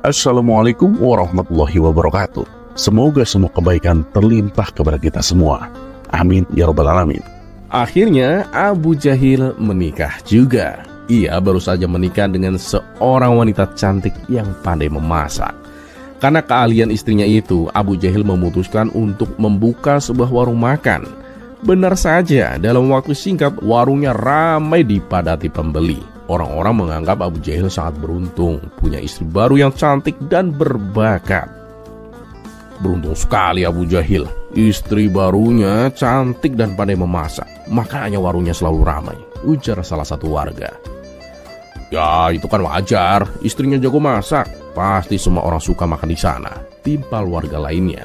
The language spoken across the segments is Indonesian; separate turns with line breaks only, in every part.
Assalamualaikum warahmatullahi wabarakatuh. Semoga semua kebaikan terlimpah kepada kita semua. Amin ya rabbal alamin.
Akhirnya Abu Jahil menikah juga. Ia baru saja menikah dengan seorang wanita cantik yang pandai memasak. Karena keahlian istrinya itu, Abu Jahil memutuskan untuk membuka sebuah warung makan. Benar saja, dalam waktu singkat warungnya ramai dipadati pembeli. Orang-orang menganggap Abu Jahil sangat beruntung, punya istri baru yang cantik dan berbakat. Beruntung sekali Abu Jahil, istri barunya cantik dan pandai memasak, makanya warungnya selalu ramai, ujar salah satu warga. Ya itu kan wajar, istrinya jago masak, pasti semua orang suka makan di sana, timpal warga lainnya.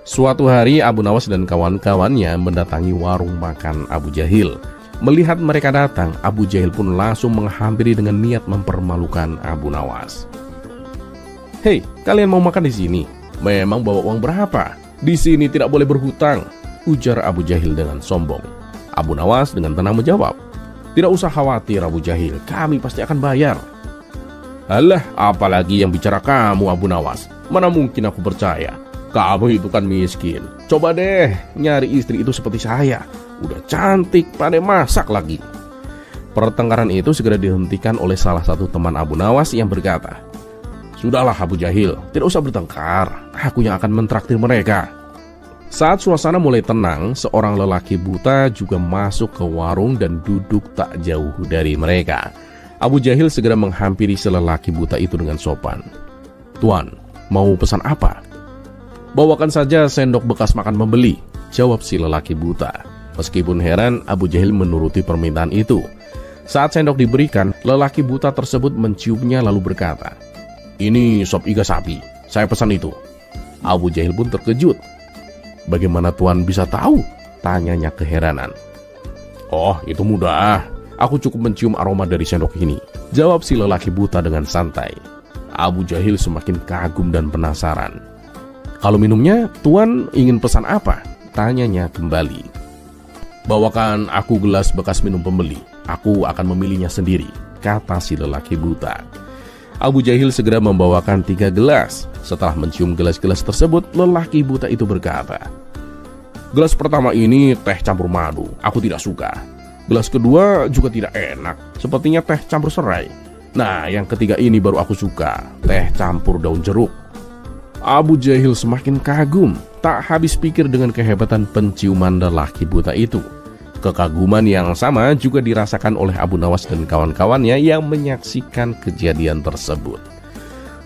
Suatu hari Abu Nawas dan kawan-kawannya mendatangi warung makan Abu Jahil. Melihat mereka datang, Abu Jahil pun langsung menghampiri dengan niat mempermalukan Abu Nawas. Hei, kalian mau makan di sini? Memang bawa uang berapa? Di sini tidak boleh berhutang, ujar Abu Jahil dengan sombong. Abu Nawas dengan tenang menjawab, tidak usah khawatir Abu Jahil, kami pasti akan bayar. Alah, apalagi yang bicara kamu Abu Nawas, mana mungkin aku percaya. Kamu itu kan miskin. Coba deh nyari istri itu seperti saya, udah cantik, pandai masak lagi. Pertengkaran itu segera dihentikan oleh salah satu teman Abu Nawas yang berkata, sudahlah Abu Jahil, tidak usah bertengkar, aku yang akan mentraktir mereka. Saat suasana mulai tenang, seorang lelaki buta juga masuk ke warung dan duduk tak jauh dari mereka. Abu Jahil segera menghampiri si lelaki buta itu dengan sopan. Tuan, mau pesan apa? Bawakan saja sendok bekas makan pembeli, jawab si lelaki buta. Meskipun heran, Abu Jahil menuruti permintaan itu. Saat sendok diberikan, lelaki buta tersebut menciumnya lalu berkata, ini sop iga sapi, saya pesan itu. Abu Jahil pun terkejut. Bagaimana tuan bisa tahu? Tanyanya keheranan. Oh, itu mudah. Aku cukup mencium aroma dari sendok ini, jawab si lelaki buta dengan santai. Abu Jahil semakin kagum dan penasaran. Kalau minumnya, tuan ingin pesan apa? Tanyanya kembali. Bawakan aku gelas bekas minum pembeli, aku akan memilihnya sendiri, kata si lelaki buta. Abu Jahil segera membawakan 3 gelas. Setelah mencium gelas-gelas tersebut, lelaki buta itu berkata, gelas pertama ini teh campur madu, aku tidak suka. Gelas kedua juga tidak enak, sepertinya teh campur serai. Nah, yang ketiga ini baru aku suka, teh campur daun jeruk. Abu Jahil semakin kagum, tak habis pikir dengan kehebatan penciuman lelaki buta itu. Kekaguman yang sama juga dirasakan oleh Abu Nawas dan kawan-kawannya yang menyaksikan kejadian tersebut.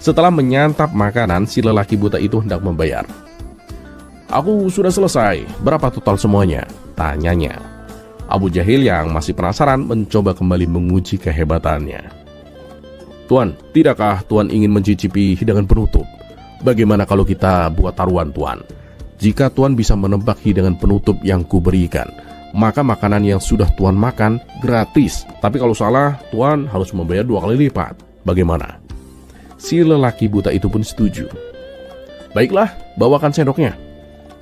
Setelah menyantap makanan, si lelaki buta itu hendak membayar. Aku sudah selesai, berapa total semuanya? Tanyanya. Abu Jahil yang masih penasaran mencoba kembali menguji kehebatannya. Tuan, tidakkah tuan ingin mencicipi hidangan penutup? Bagaimana kalau kita buat taruhan tuan? Jika tuan bisa menebak hidangan penutup yang kuberikan, maka makanan yang sudah tuan makan gratis. Tapi kalau salah, tuan harus membayar 2 kali lipat. Bagaimana? Si lelaki buta itu pun setuju. Baiklah, bawakan sendoknya.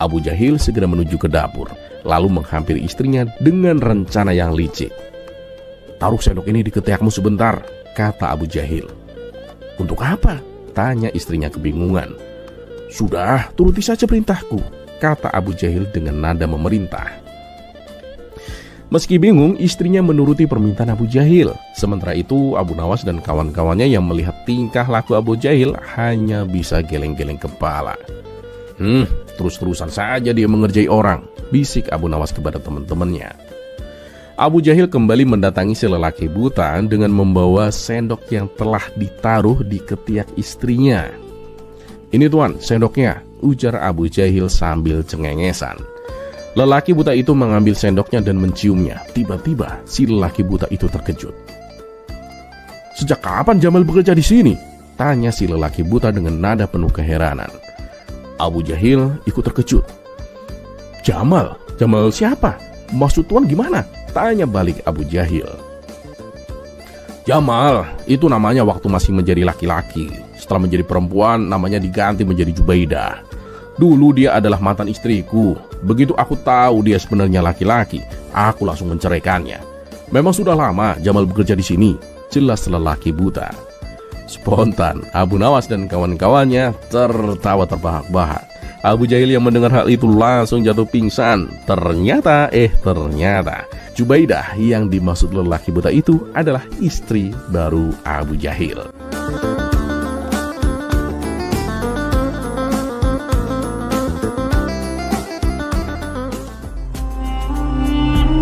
Abu Jahil segera menuju ke dapur, lalu menghampiri istrinya dengan rencana yang licik. Taruh sendok ini di ketiakmu sebentar, kata Abu Jahil. Untuk apa? Tanya istrinya kebingungan. Sudah, turuti saja perintahku, kata Abu Jahil dengan nada memerintah. Meski bingung, istrinya menuruti permintaan Abu Jahil. Sementara itu, Abu Nawas dan kawan-kawannya yang melihat tingkah laku Abu Jahil hanya bisa geleng-geleng kepala. Terus-terusan saja dia mengerjai orang, bisik Abu Nawas kepada teman-temannya. Abu Jahil kembali mendatangi si lelaki buta dengan membawa sendok yang telah ditaruh di ketiak istrinya. Ini tuan, sendoknya, ujar Abu Jahil sambil cengengesan. Lelaki buta itu mengambil sendoknya dan menciumnya. Tiba-tiba si lelaki buta itu terkejut. Sejak kapan Jamal bekerja di sini? Tanya si lelaki buta dengan nada penuh keheranan. Abu Jahil ikut terkejut. Jamal? Jamal siapa? Maksud tuan gimana? Tanya balik Abu Jahil. Jamal, itu namanya waktu masih menjadi laki-laki. Setelah menjadi perempuan, namanya diganti menjadi Jubaidah. Dulu dia adalah mantan istriku. Begitu aku tahu dia sebenarnya laki-laki, aku langsung menceraikannya. Memang sudah lama Jamal bekerja di sini, jelas lelaki buta. Spontan, Abu Nawas dan kawan-kawannya tertawa terbahak-bahak. Abu Jahil yang mendengar hal itu langsung jatuh pingsan. Ternyata Jubaidah yang dimaksud lelaki buta itu adalah istri baru Abu Jahil.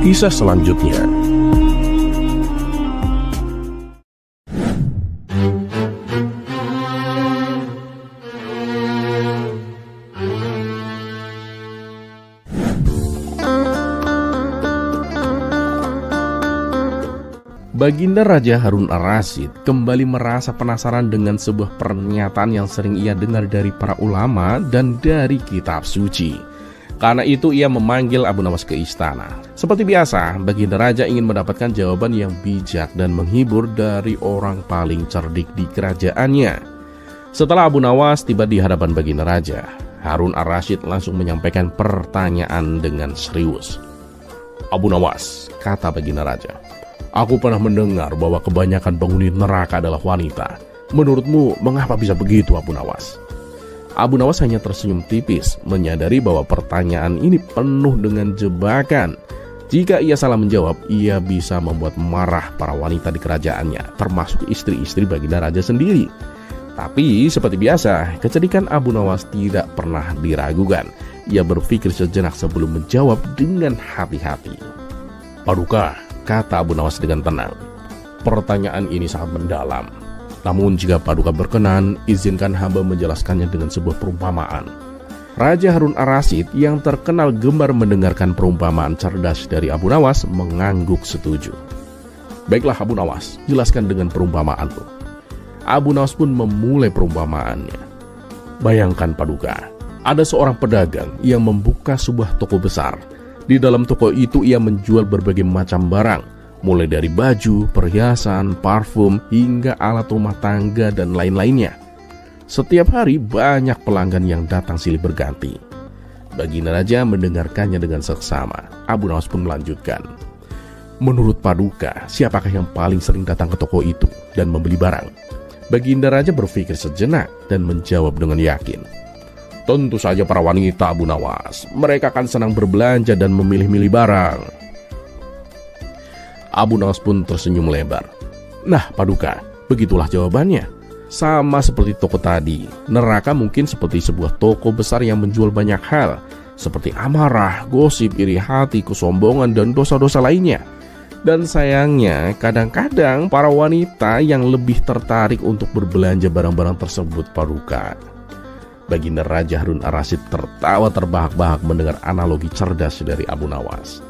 Kisah selanjutnya.
Baginda Raja Harun Ar-Rasyid kembali merasa penasaran dengan sebuah pernyataan yang sering ia dengar dari para ulama dan dari kitab suci. Karena itu ia memanggil Abu Nawas ke istana. Seperti biasa, Baginda Raja ingin mendapatkan jawaban yang bijak dan menghibur dari orang paling cerdik di kerajaannya. Setelah Abu Nawas tiba di hadapan Baginda Raja, Harun Ar-Rasyid langsung menyampaikan pertanyaan dengan serius. "Abu Nawas," kata Baginda Raja, "aku pernah mendengar bahwa kebanyakan penghuni neraka adalah wanita. Menurutmu mengapa bisa begitu, Abu Nawas?" Abu Nawas hanya tersenyum tipis, menyadari bahwa pertanyaan ini penuh dengan jebakan. Jika ia salah menjawab, ia bisa membuat marah para wanita di kerajaannya, termasuk istri-istri Baginda Raja sendiri. Tapi seperti biasa, kecerdikan Abu Nawas tidak pernah diragukan. Ia berpikir sejenak sebelum menjawab dengan hati-hati.
"Paduka,"
kata Abu Nawas dengan tenang, "pertanyaan ini sangat mendalam. Namun jika Paduka berkenan, izinkan hamba menjelaskannya dengan sebuah perumpamaan." Raja Harun Ar-Rasyid yang terkenal gemar mendengarkan perumpamaan cerdas dari Abu Nawas mengangguk setuju. "Baiklah Abu Nawas, jelaskan dengan perumpamaanmu." Abu Nawas pun memulai perumpamaannya. "Bayangkan Paduka, ada seorang pedagang yang membuka sebuah toko besar. Di dalam toko itu ia menjual berbagai macam barang, mulai dari baju, perhiasan, parfum, hingga alat rumah tangga dan lain-lainnya. Setiap hari banyak pelanggan yang datang silih berganti." Baginda Raja mendengarkannya dengan seksama. Abu Nawas pun melanjutkan, "Menurut Paduka, siapakah yang paling sering datang ke toko itu dan membeli barang?" Baginda Raja berpikir sejenak dan menjawab dengan yakin, "Tentu saja para wanita, Abu Nawas. Mereka akan senang berbelanja dan memilih-milih barang." Abu Nawas pun tersenyum lebar. "Nah Paduka, begitulah jawabannya. Sama seperti toko tadi, neraka mungkin seperti sebuah toko besar yang menjual banyak hal, seperti amarah, gosip, iri hati, kesombongan, dan dosa-dosa lainnya. Dan sayangnya, kadang-kadang para wanita yang lebih tertarik untuk berbelanja barang-barang tersebut, Paduka." Baginda Raja Harun Ar-Rasyid tertawa terbahak-bahak mendengar analogi cerdas dari Abu Nawas.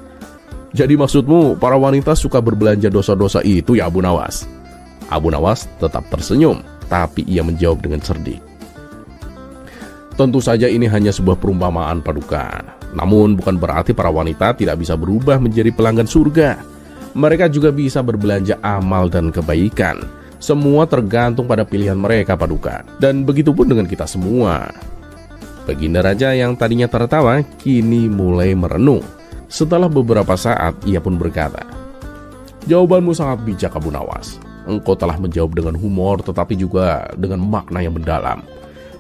"Jadi maksudmu para wanita suka berbelanja dosa-dosa itu ya Abu Nawas?" Abu Nawas tetap tersenyum, tapi ia menjawab dengan cerdik, "Tentu saja ini hanya sebuah perumpamaan Paduka. Namun bukan berarti para wanita tidak bisa berubah menjadi pelanggan surga. Mereka juga bisa berbelanja amal dan kebaikan. Semua tergantung pada pilihan mereka Paduka. Dan begitu pun dengan kita semua." Baginda Raja yang tadinya tertawa kini mulai merenung. Setelah beberapa saat ia pun berkata, "Jawabanmu sangat bijak Abu Nawas. Engkau telah menjawab dengan humor tetapi juga dengan makna yang mendalam.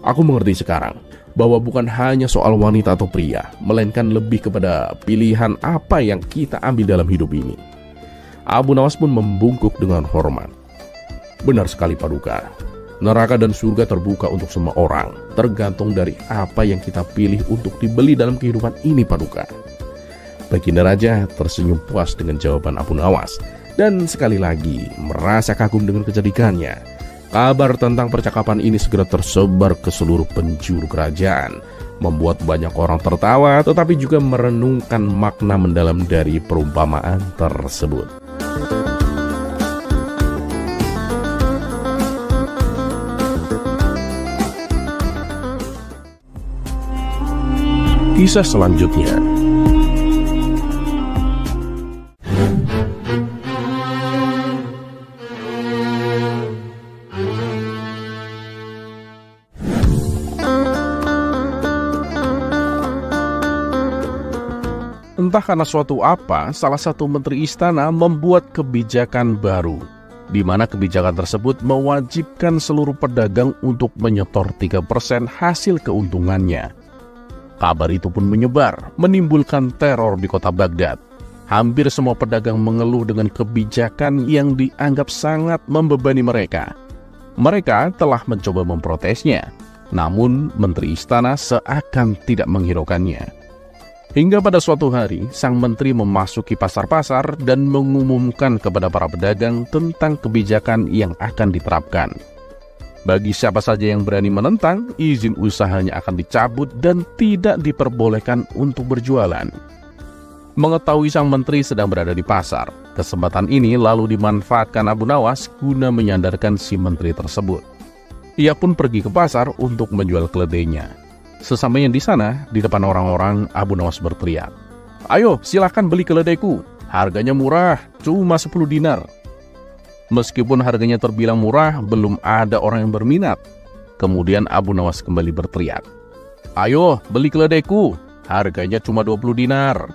Aku mengerti sekarang bahwa bukan hanya soal wanita atau pria, melainkan lebih kepada pilihan apa yang kita ambil dalam hidup ini." Abu Nawas pun membungkuk dengan hormat. "Benar sekali Paduka. Neraka dan surga terbuka untuk semua orang, tergantung dari apa yang kita pilih untuk dibeli dalam kehidupan ini Paduka." Baginda Raja tersenyum puas dengan jawaban Abu Nawas dan sekali lagi merasa kagum dengan kecerdikannya. Kabar tentang percakapan ini segera tersebar ke seluruh penjuru kerajaan, membuat banyak orang tertawa tetapi juga merenungkan makna mendalam dari perumpamaan tersebut.
Kisah selanjutnya.
Entah karena suatu apa, salah satu menteri istana membuat kebijakan baru.
di mana kebijakan tersebut mewajibkan seluruh pedagang untuk menyetor 3% hasil keuntungannya. Kabar itu pun menyebar, menimbulkan teror di kota Baghdad. Hampir semua pedagang mengeluh dengan kebijakan yang dianggap sangat membebani mereka. Mereka telah mencoba memprotesnya, namun Menteri Istana seakan tidak menghiraukannya. Hingga pada suatu hari, sang menteri memasuki pasar-pasar dan mengumumkan kepada para pedagang tentang kebijakan yang akan diterapkan. Bagi siapa saja yang berani menentang, izin usahanya akan dicabut dan tidak diperbolehkan untuk berjualan. Mengetahui sang menteri sedang berada di pasar, kesempatan ini lalu dimanfaatkan Abu Nawas guna menyandarkan si menteri tersebut. Ia pun pergi ke pasar untuk menjual keledainya. Sesampainya di sana, di depan orang-orang, Abu Nawas berteriak, "Ayo, silakan beli keledaiku. Harganya murah, cuma 10 dinar." Meskipun harganya terbilang murah, belum ada orang yang berminat. Kemudian Abu Nawas kembali berteriak, "Ayo, beli keledaiku. Harganya cuma 20 dinar."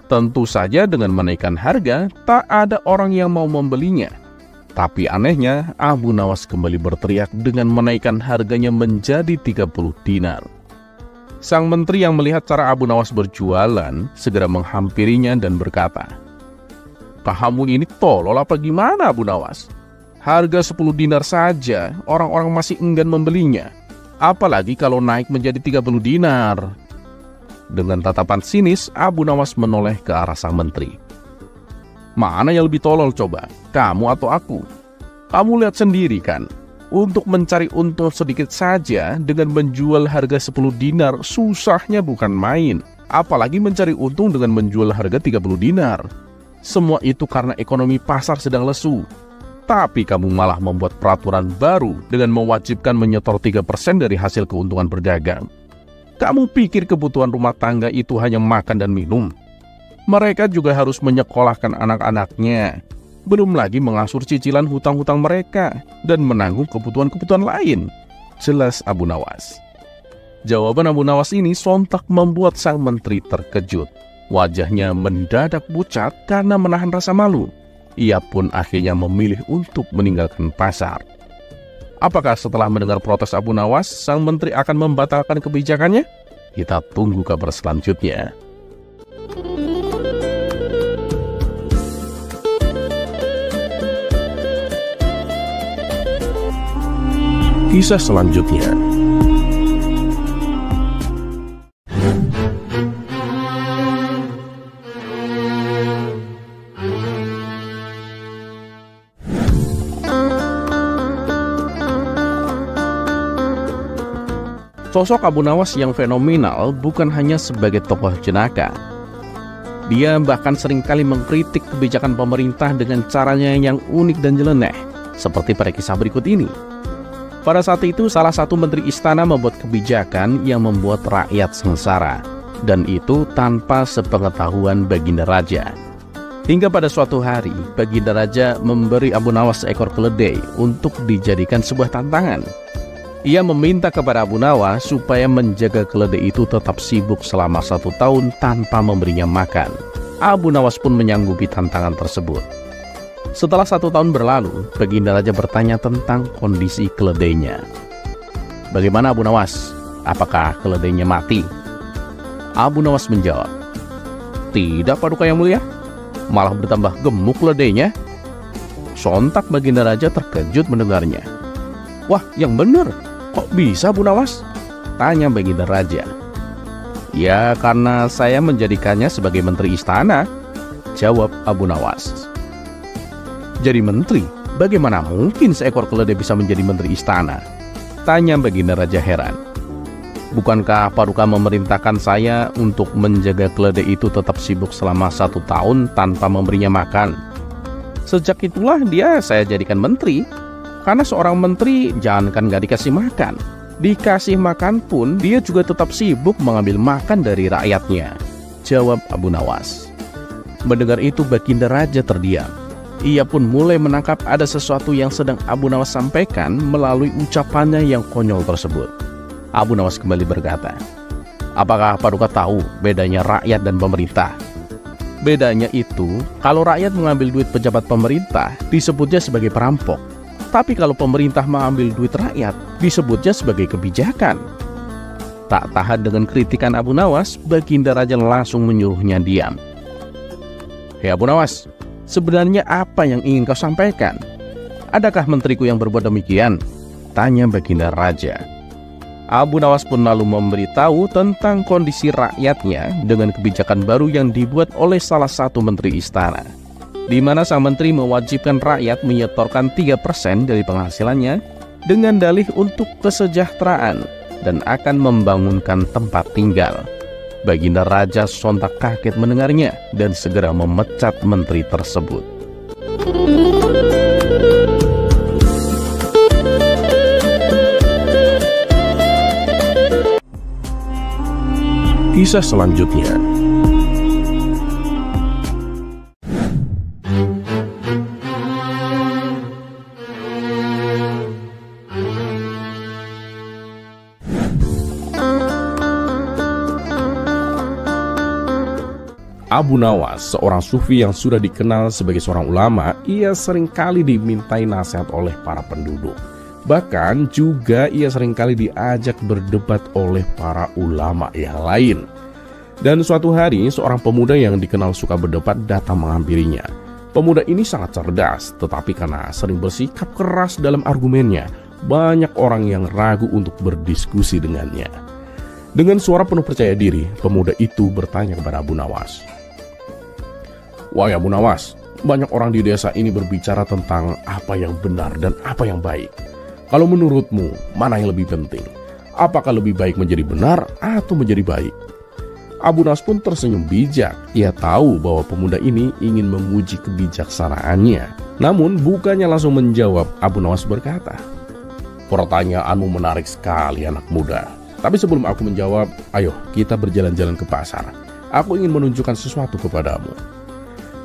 Tentu saja dengan menaikkan harga, tak ada orang yang mau membelinya. Tapi anehnya, Abu Nawas kembali berteriak dengan menaikkan harganya menjadi 30 dinar. Sang menteri yang melihat cara Abu Nawas berjualan segera menghampirinya dan berkata, "Kamu ini tolol apa gimana, Abu Nawas? Harga 10 dinar saja orang-orang masih enggan membelinya. Apalagi kalau naik menjadi 30 dinar. Dengan tatapan sinis, Abu Nawas menoleh ke arah sang menteri. "Mana yang lebih tolol coba, kamu atau aku? Kamu lihat sendiri kan, untuk mencari untung sedikit saja dengan menjual harga 10 dinar susahnya bukan main. Apalagi mencari untung dengan menjual harga 30 dinar. Semua itu karena ekonomi pasar sedang lesu. Tapi kamu malah membuat peraturan baru dengan mewajibkan menyetor 3% dari hasil keuntungan berdagang. Kamu pikir kebutuhan rumah tangga itu hanya makan dan minum? Mereka juga harus menyekolahkan anak-anaknya. Belum lagi mengasur cicilan hutang-hutang mereka dan menanggung kebutuhan-kebutuhan lain," jelas Abu Nawas. Jawaban Abu Nawas ini sontak membuat sang menteri terkejut. Wajahnya mendadak pucat karena menahan rasa malu. Ia pun akhirnya memilih untuk meninggalkan pasar. Apakah setelah mendengar protes Abu Nawas, sang menteri akan membatalkan kebijakannya? Kita tunggu kabar selanjutnya. Kisah selanjutnya. Sosok Abu Nawas yang fenomenal bukan hanya sebagai tokoh jenaka. Dia bahkan seringkali mengkritik kebijakan pemerintah dengan caranya yang unik dan nyeleneh, seperti pada kisah berikut ini. Pada saat itu, salah satu menteri istana membuat kebijakan yang membuat rakyat sengsara, dan itu tanpa sepengetahuan Baginda Raja. Hingga pada suatu hari, Baginda Raja memberi Abu Nawas seekor keledai untuk dijadikan sebuah tantangan. Ia meminta kepada Abu Nawas supaya menjaga keledai itu tetap sibuk selama 1 tahun tanpa memberinya makan. Abu Nawas pun menyanggupi tantangan tersebut. Setelah 1 tahun berlalu, Baginda Raja bertanya tentang kondisi keledainya. "Bagaimana Abu Nawas? Apakah keledainya mati?" Abu Nawas menjawab, "Tidak, Paduka Yang Mulia. Malah bertambah gemuk keledainya." Sontak Baginda Raja terkejut mendengarnya. "Wah, yang benar. Kok bisa, Abu Nawas?" tanya Baginda Raja. "Ya, karena saya menjadikannya sebagai menteri istana," jawab Abu Nawas. "Jadi menteri? Bagaimana mungkin seekor keledai bisa menjadi menteri istana?" tanya Baginda Raja heran. "Bukankah Paduka memerintahkan saya untuk menjaga keledai itu tetap sibuk selama 1 tahun tanpa memberinya makan? Sejak itulah dia saya jadikan menteri. Karena seorang menteri jangankan gak dikasih makan, dikasih makan pun dia juga tetap sibuk mengambil makan dari rakyatnya," jawab Abu Nawas. Mendengar itu Baginda Raja terdiam. Ia pun mulai menangkap ada sesuatu yang sedang Abu Nawas sampaikan melalui ucapannya yang konyol tersebut. Abu Nawas kembali berkata, "Apakah Paduka tahu bedanya rakyat dan pemerintah?" Bedanya itu, kalau rakyat mengambil duit pejabat pemerintah, disebutnya sebagai perampok. Tapi kalau pemerintah mengambil duit rakyat, disebutnya sebagai kebijakan. Tak tahan dengan kritikan Abu Nawas, Baginda Raja langsung menyuruhnya diam. "Hei Abu Nawas, sebenarnya apa yang ingin kau sampaikan? Adakah menteriku yang berbuat demikian?" tanya Baginda Raja. Abu Nawas pun lalu memberitahu tentang kondisi rakyatnya dengan kebijakan baru yang dibuat oleh salah satu menteri istana, di mana sang menteri mewajibkan rakyat menyetorkan 3% dari penghasilannya dengan dalih untuk kesejahteraan dan akan membangunkan tempat tinggal. Baginda Raja sontak kaget mendengarnya dan segera memecat menteri tersebut. Kisah selanjutnya.
Abu Nawas, seorang sufi yang sudah dikenal sebagai seorang ulama, ia seringkali dimintai nasihat oleh para penduduk. Bahkan juga ia seringkali diajak berdebat oleh para ulama yang lain. Dan suatu hari, seorang pemuda yang dikenal suka berdebat datang menghampirinya. Pemuda ini sangat cerdas, tetapi karena sering bersikap keras dalam argumennya, banyak orang yang ragu untuk berdiskusi dengannya. Dengan suara penuh percaya diri, pemuda itu bertanya kepada Abu Nawas, "Wahai Abu Nawas, banyak orang di desa ini berbicara tentang apa yang benar dan apa yang baik. Kalau menurutmu, mana yang lebih penting? Apakah lebih baik menjadi benar atau menjadi baik?" Abu Nawas pun tersenyum bijak. Ia tahu bahwa pemuda ini ingin menguji kebijaksanaannya. Namun bukannya langsung menjawab, Abu Nawas berkata, "Pertanyaanmu menarik sekali anak muda. Tapi sebelum aku menjawab, ayo kita berjalan-jalan ke pasar. Aku ingin menunjukkan sesuatu kepadamu."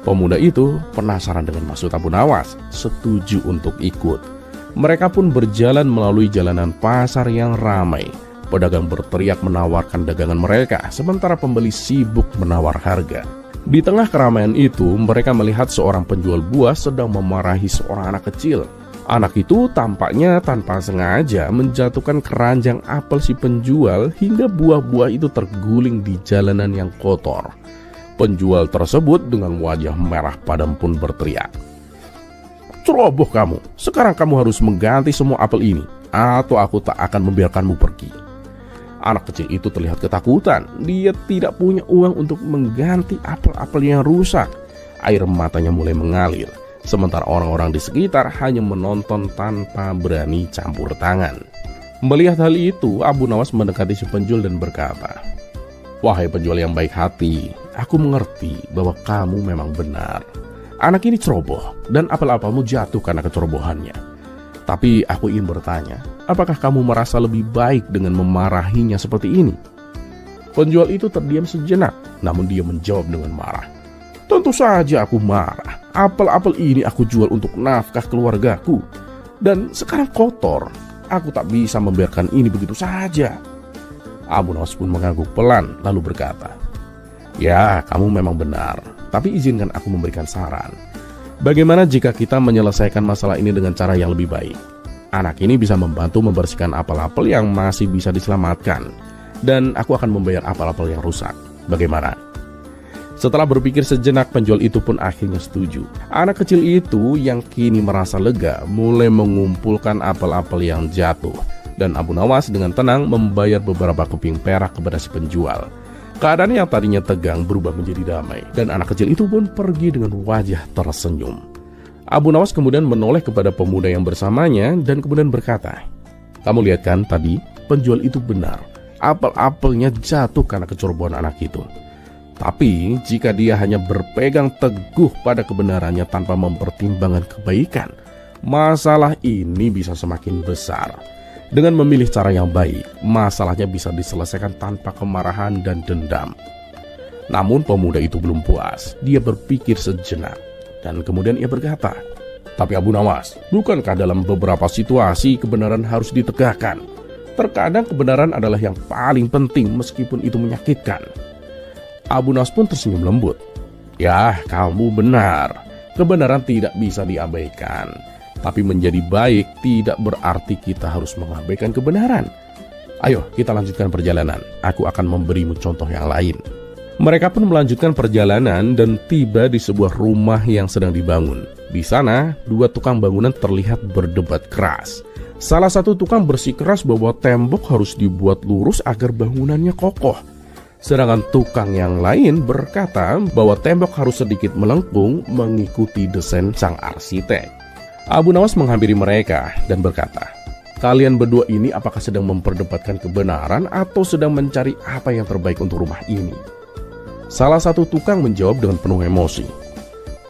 Pemuda itu penasaran dengan maksud Abu Nawas, setuju untuk ikut. Mereka pun berjalan melalui jalanan pasar yang ramai. Pedagang berteriak menawarkan dagangan mereka, sementara pembeli sibuk menawar harga. Di tengah keramaian itu, mereka melihat seorang penjual buah sedang memarahi seorang anak kecil. Anak itu tampaknya tanpa sengaja menjatuhkan keranjang apel si penjual hingga buah-buah itu terguling di jalanan yang kotor. Penjual tersebut dengan wajah merah padam pun berteriak, "Ceroboh kamu, sekarang kamu harus mengganti semua apel ini, atau aku tak akan membiarkanmu pergi." Anak kecil itu terlihat ketakutan. Dia tidak punya uang untuk mengganti apel-apel yang rusak. Air matanya mulai mengalir, sementara orang-orang di sekitar hanya menonton tanpa berani campur tangan. Melihat hal itu, Abu Nawas mendekati si penjual dan berkata, "Wahai penjual yang baik hati, aku mengerti bahwa kamu memang benar. Anak ini ceroboh dan apel-apelmu jatuh karena kecerobohannya. Tapi aku ingin bertanya, apakah kamu merasa lebih baik dengan memarahinya seperti ini?" Penjual itu terdiam sejenak, namun dia menjawab dengan marah, "Tentu saja aku marah. Apel-apel ini aku jual untuk nafkah keluargaku. Dan sekarang kotor. Aku tak bisa membiarkan ini begitu saja." Abu Nawas pun mengangguk pelan lalu berkata, "Ya, kamu memang benar. Tapi izinkan aku memberikan saran. Bagaimana jika kita menyelesaikan masalah ini dengan cara yang lebih baik? Anak ini bisa membantu membersihkan apel-apel yang masih bisa diselamatkan, dan aku akan membayar apel-apel yang rusak. Bagaimana?" Setelah berpikir sejenak, penjual itu pun akhirnya setuju. Anak kecil itu yang kini merasa lega mulai mengumpulkan apel-apel yang jatuh, dan Abu Nawas dengan tenang membayar beberapa keping perak kepada si penjual. Keadaan yang tadinya tegang berubah menjadi damai, dan anak kecil itu pun pergi dengan wajah tersenyum. Abu Nawas kemudian menoleh kepada pemuda yang bersamanya dan kemudian berkata, "Kamu lihat kan tadi, penjual itu benar. Apel-apelnya jatuh karena kecerobohan anak itu. Tapi jika dia hanya berpegang teguh pada kebenarannya tanpa mempertimbangkan kebaikan, masalah ini bisa semakin besar. Dengan memilih cara yang baik, masalahnya bisa diselesaikan tanpa kemarahan dan dendam." Namun pemuda itu belum puas. Dia berpikir sejenak dan kemudian ia berkata, "Tapi Abu Nawas, bukankah dalam beberapa situasi kebenaran harus ditegakkan? Terkadang kebenaran adalah yang paling penting meskipun itu menyakitkan." Abu Nawas pun tersenyum lembut. Ya, kamu benar. Kebenaran tidak bisa diabaikan. Tapi menjadi baik tidak berarti kita harus mengabaikan kebenaran. Ayo kita lanjutkan perjalanan. Aku akan memberimu contoh yang lain. Mereka pun melanjutkan perjalanan dan tiba di sebuah rumah yang sedang dibangun. Di sana, dua tukang bangunan terlihat berdebat keras. Salah satu tukang bersikeras bahwa tembok harus dibuat lurus agar bangunannya kokoh. Sedangkan tukang yang lain berkata bahwa tembok harus sedikit melengkung mengikuti desain sang arsitek. Abu Nawas menghampiri mereka dan berkata, "Kalian berdua ini apakah sedang memperdebatkan kebenaran atau sedang mencari apa yang terbaik untuk rumah ini?" Salah satu tukang menjawab dengan penuh emosi,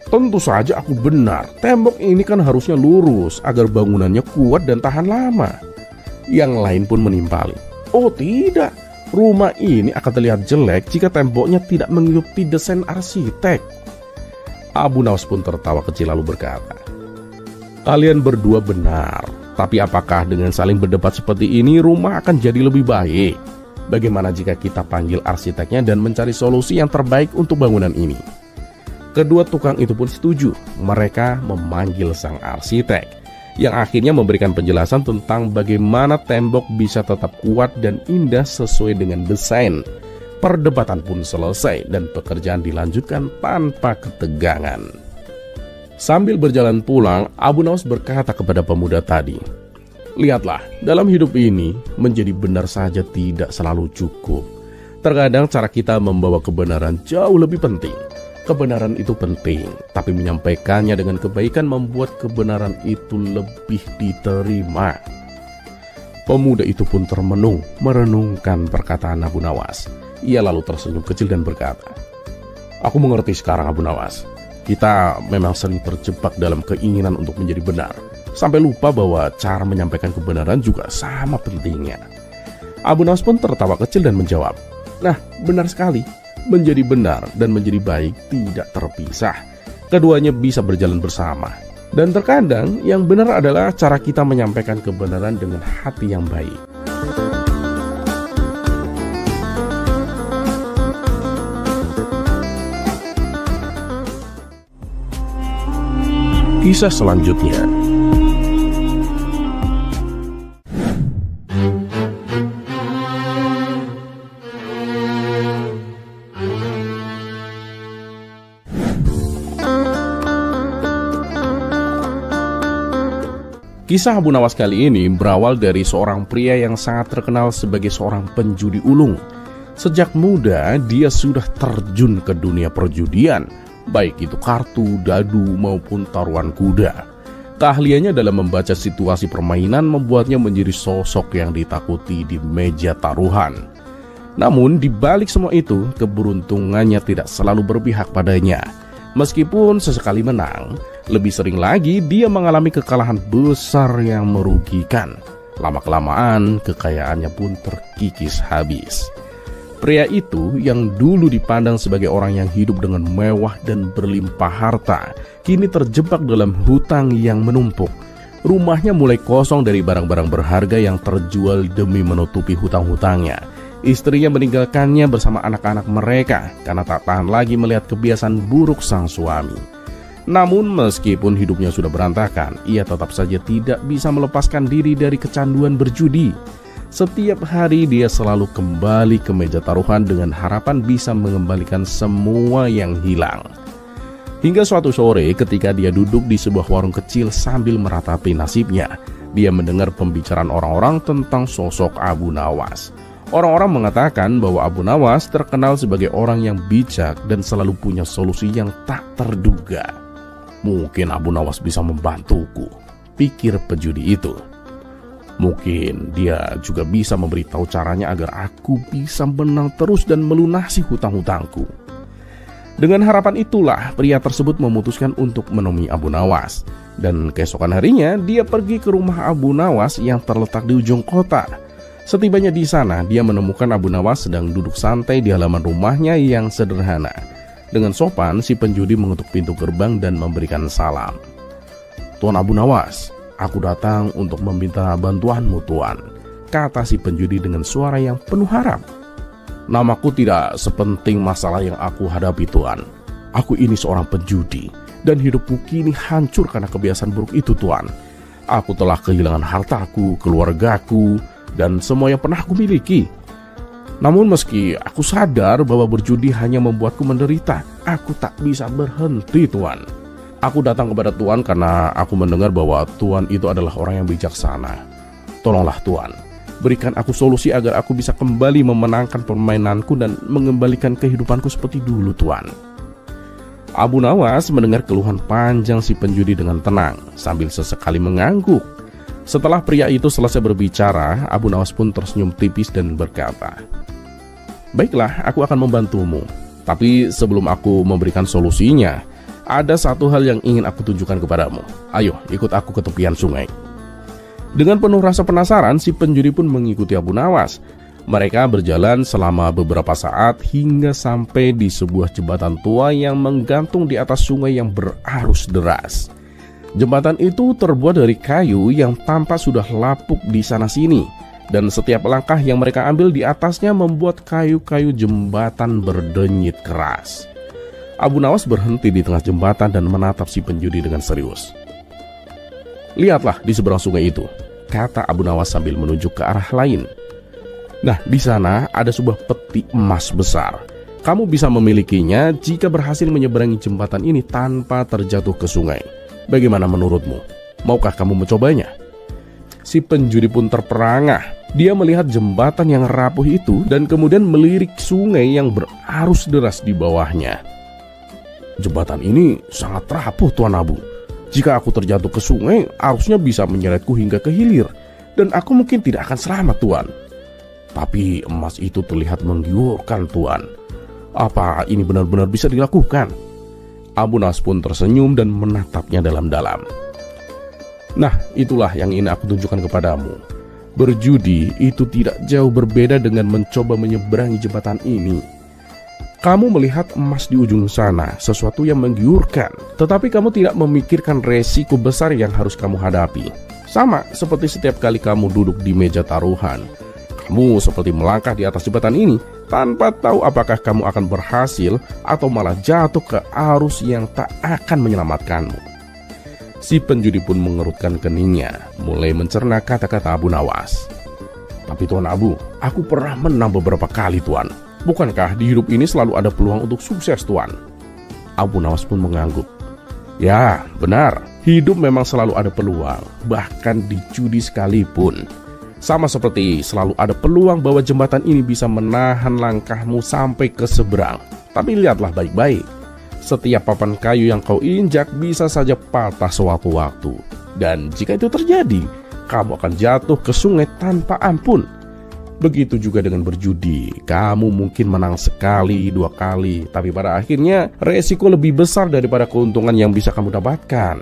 "Tentu saja aku benar. Tembok ini kan harusnya lurus agar bangunannya kuat dan tahan lama." Yang lain pun menimpali, "Oh tidak. Rumah ini akan terlihat jelek jika temboknya tidak mengikuti desain arsitek." Abu Nawas pun tertawa kecil lalu berkata, "Kalian berdua benar, tapi apakah dengan saling berdebat seperti ini rumah akan jadi lebih baik? Bagaimana jika kita panggil arsiteknya dan mencari solusi yang terbaik untuk bangunan ini?" Kedua tukang itu pun setuju. Mereka memanggil sang arsitek, yang akhirnya memberikan penjelasan tentang bagaimana tembok bisa tetap kuat dan indah sesuai dengan desain. Perdebatan pun selesai dan pekerjaan dilanjutkan tanpa ketegangan. Sambil berjalan pulang, Abu Nawas berkata kepada pemuda tadi, "Lihatlah, dalam hidup ini menjadi benar saja tidak selalu cukup. Terkadang cara kita membawa kebenaran jauh lebih penting. Kebenaran itu penting, tapi menyampaikannya dengan kebaikan membuat kebenaran itu lebih diterima." Pemuda itu pun termenung, merenungkan perkataan Abu Nawas. Ia lalu tersenyum kecil dan berkata, "Aku mengerti sekarang Abu Nawas. Kita memang sering terjebak dalam keinginan untuk menjadi benar, sampai lupa bahwa cara menyampaikan kebenaran juga sama pentingnya." Abu Nawas pun tertawa kecil dan menjawab, "Nah, benar sekali. Menjadi benar dan menjadi baik tidak terpisah. Keduanya bisa berjalan bersama. Dan terkadang yang benar adalah cara kita menyampaikan kebenaran dengan hati yang baik." Kisah selanjutnya. Kisah Abu Nawas kali ini berawal dari seorang pria yang sangat terkenal sebagai seorang penjudi ulung. Sejak muda dia sudah terjun ke dunia perjudian, baik itu kartu, dadu maupun taruhan kuda. Keahliannya dalam membaca situasi permainan membuatnya menjadi sosok yang ditakuti di meja taruhan. Namun di balik semua itu, keberuntungannya tidak selalu berpihak padanya. Meskipun sesekali menang, lebih sering lagi dia mengalami kekalahan besar yang merugikan. Lama-kelamaan kekayaannya pun terkikis habis. Pria itu yang dulu dipandang sebagai orang yang hidup dengan mewah dan berlimpah harta, kini terjebak dalam hutang yang menumpuk. Rumahnya mulai kosong dari barang-barang berharga yang terjual demi menutupi hutang-hutangnya. Istrinya meninggalkannya bersama anak-anak mereka karena tak tahan lagi melihat kebiasaan buruk sang suami. Namun meskipun hidupnya sudah berantakan, ia tetap saja tidak bisa melepaskan diri dari kecanduan berjudi. Setiap hari dia selalu kembali ke meja taruhan dengan harapan bisa mengembalikan semua yang hilang. Hingga suatu sore ketika dia duduk di sebuah warung kecil sambil meratapi nasibnya, dia mendengar pembicaraan orang-orang tentang sosok Abu Nawas. Orang-orang mengatakan bahwa Abu Nawas terkenal sebagai orang yang bijak dan selalu punya solusi yang tak terduga. Mungkin Abu Nawas bisa membantuku, pikir pejudi itu. Mungkin dia juga bisa memberitahu caranya agar aku bisa menang terus dan melunasi hutang-hutangku. Dengan harapan itulah pria tersebut memutuskan untuk menemui Abu Nawas. Dan keesokan harinya dia pergi ke rumah Abu Nawas yang terletak di ujung kota. Setibanya di sana, dia menemukan Abu Nawas sedang duduk santai di halaman rumahnya yang sederhana. Dengan sopan, si penjudi mengetuk pintu gerbang dan memberikan salam. "Tuan Abu Nawas, aku datang untuk meminta bantuanmu, Tuan," kata si penjudi dengan suara yang penuh harap. "Namaku tidak sepenting masalah yang aku hadapi, Tuan. Aku ini seorang penjudi, dan hidupku kini hancur karena kebiasaan buruk itu, Tuan. Aku telah kehilangan hartaku, keluargaku, dan semua yang pernah aku miliki. Namun meski aku sadar bahwa berjudi hanya membuatku menderita, aku tak bisa berhenti, Tuan. Aku datang kepada Tuan karena aku mendengar bahwa Tuan itu adalah orang yang bijaksana. Tolonglah Tuan, berikan aku solusi agar aku bisa kembali memenangkan permainanku dan mengembalikan kehidupanku seperti dulu, Tuan. Abu Nawas mendengar keluhan panjang si penjudi dengan tenang sambil sesekali mengangguk. Setelah pria itu selesai berbicara, Abu Nawas pun tersenyum tipis dan berkata, "Baiklah, aku akan membantumu. Tapi sebelum aku memberikan solusinya, ada satu hal yang ingin aku tunjukkan kepadamu. Ayo, ikut aku ke tepian sungai." Dengan penuh rasa penasaran, si penjudi pun mengikuti Abu Nawas. Mereka berjalan selama beberapa saat hingga sampai di sebuah jembatan tua yang menggantung di atas sungai yang berarus deras. Jembatan itu terbuat dari kayu yang tampak sudah lapuk di sana-sini, dan setiap langkah yang mereka ambil di atasnya membuat kayu-kayu jembatan berdenyit keras. Abu Nawas berhenti di tengah jembatan dan menatap si penjudi dengan serius. "Lihatlah di seberang sungai itu," kata Abu Nawas sambil menunjuk ke arah lain. "Nah, di sana ada sebuah peti emas besar. Kamu bisa memilikinya jika berhasil menyeberangi jembatan ini tanpa terjatuh ke sungai. Bagaimana menurutmu? Maukah kamu mencobanya?" Si penjudi pun terperangah. Dia melihat jembatan yang rapuh itu dan kemudian melirik sungai yang berarus deras di bawahnya. "Jembatan ini sangat rapuh, Tuan Abu. Jika aku terjatuh ke sungai, arusnya bisa menyeretku hingga ke hilir, dan aku mungkin tidak akan selamat, Tuan. Tapi emas itu terlihat menggiurkan, Tuan. Apa ini benar-benar bisa dilakukan?" Abu Nawas pun tersenyum dan menatapnya dalam-dalam. "Nah, itulah yang ingin aku tunjukkan kepadamu. Berjudi itu tidak jauh berbeda dengan mencoba menyeberangi jembatan ini. Kamu melihat emas di ujung sana, sesuatu yang menggiurkan, tetapi kamu tidak memikirkan resiko besar yang harus kamu hadapi. Sama seperti setiap kali kamu duduk di meja taruhan. Kamu seperti melangkah di atas jembatan ini tanpa tahu apakah kamu akan berhasil atau malah jatuh ke arus yang tak akan menyelamatkanmu." Si penjudi pun mengerutkan keningnya, mulai mencerna kata-kata Abu Nawas. "Tapi Tuan Abu, aku pernah menang beberapa kali, Tuan. Bukankah di hidup ini selalu ada peluang untuk sukses, Tuan?" Abu Nawas pun mengangguk. "Ya, benar. Hidup memang selalu ada peluang, bahkan di judi sekalipun. Sama seperti selalu ada peluang bahwa jembatan ini bisa menahan langkahmu sampai ke seberang. Tapi lihatlah baik-baik. Setiap papan kayu yang kau injak bisa saja patah sewaktu waktu. Dan jika itu terjadi, kamu akan jatuh ke sungai tanpa ampun. Begitu juga dengan berjudi. Kamu mungkin menang sekali, 2 kali, tapi pada akhirnya resiko lebih besar daripada keuntungan yang bisa kamu dapatkan."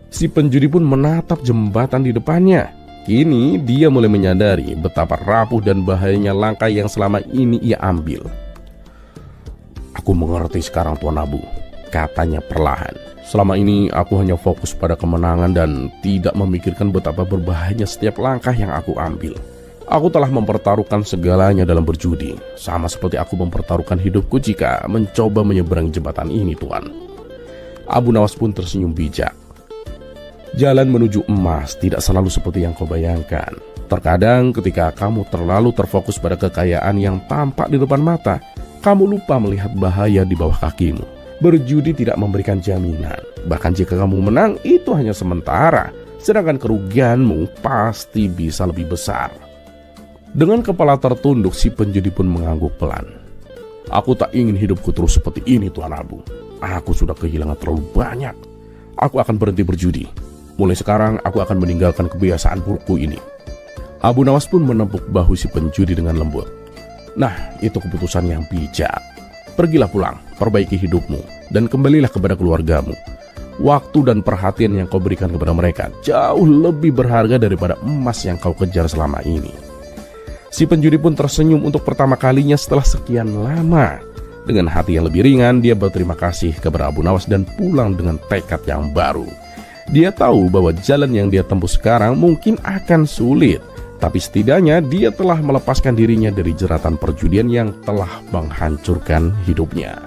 Si penjudi pun menatap jembatan di depannya. Kini dia mulai menyadari betapa rapuh dan bahayanya langkah yang selama ini ia ambil. "Aku mengerti sekarang, Tuan Abu," katanya perlahan. "Selama ini aku hanya fokus pada kemenangan dan tidak memikirkan betapa berbahayanya setiap langkah yang aku ambil. Aku telah mempertaruhkan segalanya dalam berjudi, sama seperti aku mempertaruhkan hidupku jika mencoba menyeberangi jembatan ini, Tuan." Abu Nawas pun tersenyum bijak. "Jalan menuju emas tidak selalu seperti yang kau bayangkan. Terkadang ketika kamu terlalu terfokus pada kekayaan yang tampak di depan mata, kamu lupa melihat bahaya di bawah kakimu. Berjudi tidak memberikan jaminan. Bahkan jika kamu menang, itu hanya sementara, sedangkan kerugianmu pasti bisa lebih besar." Dengan kepala tertunduk, si penjudi pun mengangguk pelan. "Aku tak ingin hidupku terus seperti ini, Tuan Abu. Aku sudah kehilangan terlalu banyak. Aku akan berhenti berjudi. Mulai sekarang aku akan meninggalkan kebiasaan burukku ini." Abu Nawas pun menepuk bahu si penjudi dengan lembut. "Nah, itu keputusan yang bijak. Pergilah pulang, perbaiki hidupmu, dan kembalilah kepada keluargamu. Waktu dan perhatian yang kau berikan kepada mereka jauh lebih berharga daripada emas yang kau kejar selama ini." Si penjudi pun tersenyum untuk pertama kalinya setelah sekian lama. Dengan hati yang lebih ringan, dia berterima kasih kepada Abu Nawas dan pulang dengan tekad yang baru. Dia tahu bahwa jalan yang dia tempuh sekarang mungkin akan sulit, tapi setidaknya dia telah melepaskan dirinya dari jeratan perjudian yang telah menghancurkan hidupnya.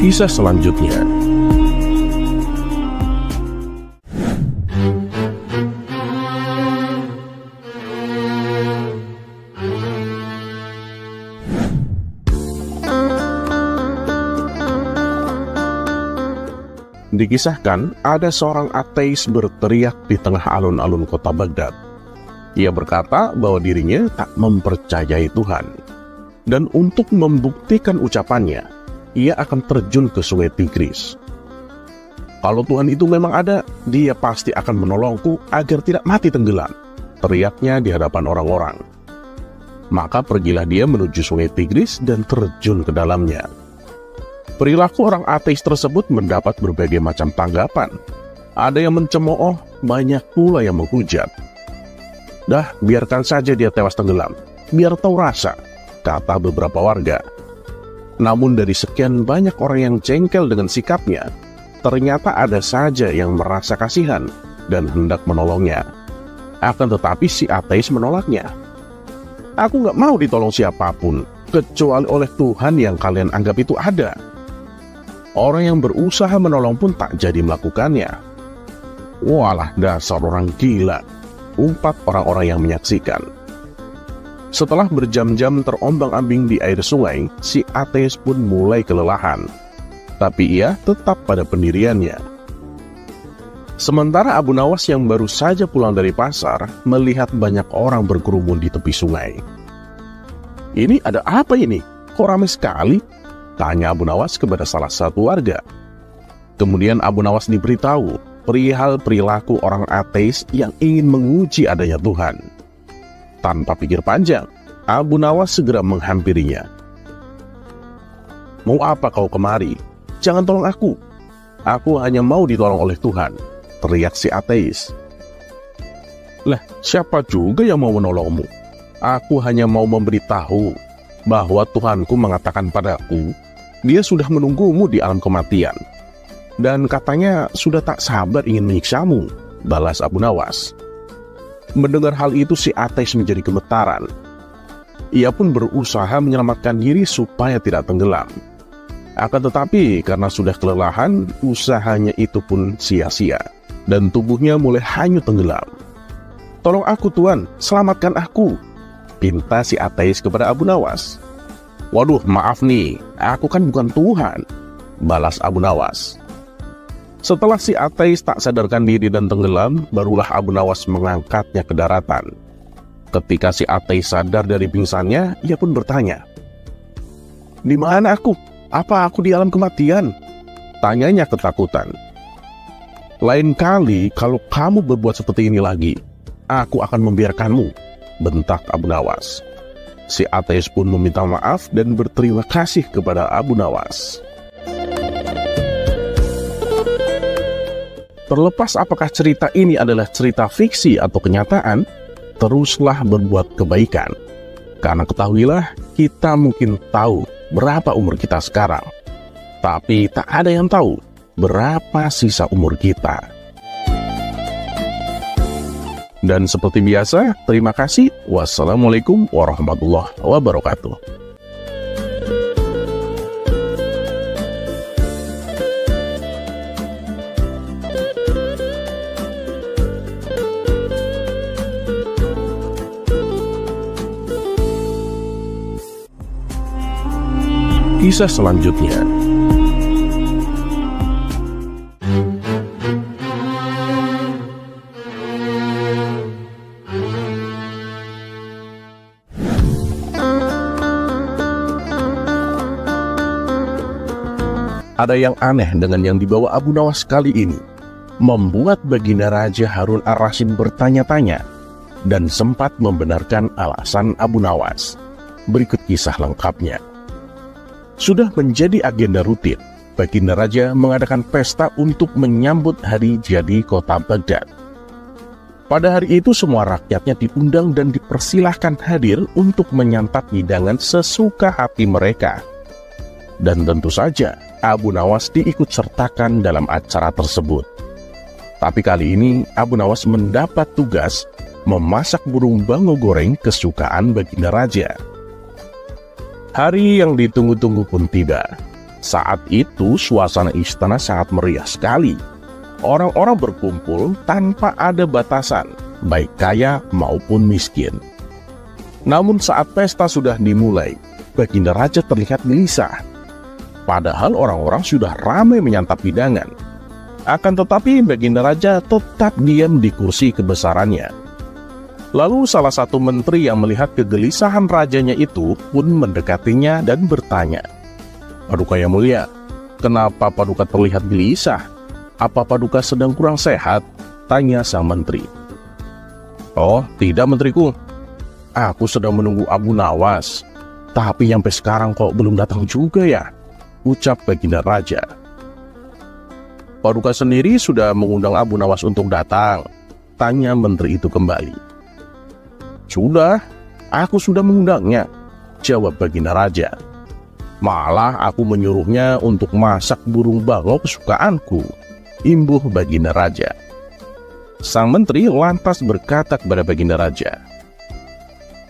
Kisah selanjutnya. Dikisahkan ada seorang ateis berteriak di tengah alun-alun kota Baghdad. Ia berkata bahwa dirinya tak mempercayai Tuhan. Dan untuk membuktikan ucapannya, ia akan terjun ke sungai Tigris. Kalau Tuhan itu memang ada, dia pasti akan menolongku agar tidak mati tenggelam, teriaknya di hadapan orang-orang. Maka pergilah dia menuju sungai Tigris dan terjun ke dalamnya. Perilaku orang ateis tersebut mendapat berbagai macam tanggapan. Ada yang mencemooh, banyak pula yang menghujat. Dah, biarkan saja dia tewas tenggelam, biar tahu rasa, kata beberapa warga. Namun dari sekian banyak orang yang jengkel dengan sikapnya, ternyata ada saja yang merasa kasihan dan hendak menolongnya. Akan tetapi si ateis menolaknya. Aku gak mau ditolong siapapun, kecuali oleh Tuhan yang kalian anggap itu ada. Orang yang berusaha menolong pun tak jadi melakukannya. Walah, dasar orang gila, umpat orang-orang yang menyaksikan. Setelah berjam-jam terombang-ambing di air sungai, si ateis pun mulai kelelahan. Tapi ia tetap pada pendiriannya. Sementara Abu Nawas yang baru saja pulang dari pasar, melihat banyak orang berkerumun di tepi sungai. Ini ada apa ini? Kok ramai sekali? Tanya Abu Nawas kepada salah satu warga. Kemudian Abu Nawas diberitahu perihal perilaku orang ateis yang ingin menguji adanya Tuhan. Tanpa pikir panjang, Abu Nawas segera menghampirinya. Mau apa kau kemari? Jangan tolong aku. Aku hanya mau ditolong oleh Tuhan, teriak si ateis. Lah, siapa juga yang mau menolongmu? Aku hanya mau memberitahu bahwa Tuhanku mengatakan padaku, dia sudah menunggumu di alam kematian. Dan katanya sudah tak sabar ingin menyiksamu, balas Abu Nawas. Mendengar hal itu si ateis menjadi gemetaran. Ia pun berusaha menyelamatkan diri supaya tidak tenggelam. Akan tetapi karena sudah kelelahan, usahanya itu pun sia-sia. Dan tubuhnya mulai hanyut tenggelam. Tolong aku Tuan, selamatkan aku, pinta si ateis kepada Abu Nawas. Waduh, maaf nih, aku kan bukan Tuhan, balas Abu Nawas. Setelah si ateis tak sadarkan diri dan tenggelam, barulah Abu Nawas mengangkatnya ke daratan. Ketika si ateis sadar dari pingsannya, ia pun bertanya, "Di mana aku? Apa aku di alam kematian?" Tanyanya ketakutan. "Lain kali kalau kamu berbuat seperti ini lagi, aku akan membiarkanmu," bentak Abu Nawas. Si ateis pun meminta maaf dan berterima kasih kepada Abu Nawas. Terlepas apakah cerita ini adalah cerita fiksi atau kenyataan, teruslah berbuat kebaikan. Karena ketahuilah, kita mungkin tahu berapa umur kita sekarang, tapi tak ada yang tahu berapa sisa umur kita. Dan seperti biasa, terima kasih. Wassalamualaikum warahmatullahi wabarakatuh. Kisah selanjutnya. Ada yang aneh dengan yang dibawa Abu Nawas kali ini, membuat Baginda Raja Harun ar-Rasyid bertanya-tanya dan sempat membenarkan alasan Abu Nawas. Berikut kisah lengkapnya. Sudah menjadi agenda rutin, Baginda Raja mengadakan pesta untuk menyambut hari jadi kota Baghdad. Pada hari itu semua rakyatnya diundang dan dipersilahkan hadir untuk menyantap hidangan sesuka hati mereka. Dan tentu saja Abu Nawas diikut sertakan dalam acara tersebut. Tapi kali ini Abu Nawas mendapat tugas memasak burung bango goreng kesukaan Baginda Raja. Hari yang ditunggu-tunggu pun tiba. Saat itu suasana istana sangat meriah sekali. Orang-orang berkumpul tanpa ada batasan, baik kaya maupun miskin. Namun saat pesta sudah dimulai, Baginda Raja terlihat gelisah. Padahal orang-orang sudah ramai menyantap hidangan. Akan tetapi Baginda Raja tetap diam di kursi kebesarannya. Lalu salah satu menteri yang melihat kegelisahan rajanya itu pun mendekatinya dan bertanya, "Paduka yang mulia, kenapa Paduka terlihat gelisah? Apa Paduka sedang kurang sehat?" tanya sang menteri. "Oh, tidak menteriku. Aku sedang menunggu Abu Nawas. Tapi sampai sekarang kok belum datang juga ya?" ucap Baginda Raja. "Paduka sendiri sudah mengundang Abu Nawas untuk datang?" tanya menteri itu kembali. "Sudah, aku sudah mengundangnya," jawab Baginda Raja. "Malah aku menyuruhnya untuk masak burung bangau kesukaanku," imbuh Baginda Raja. Sang menteri lantas berkata kepada Baginda Raja,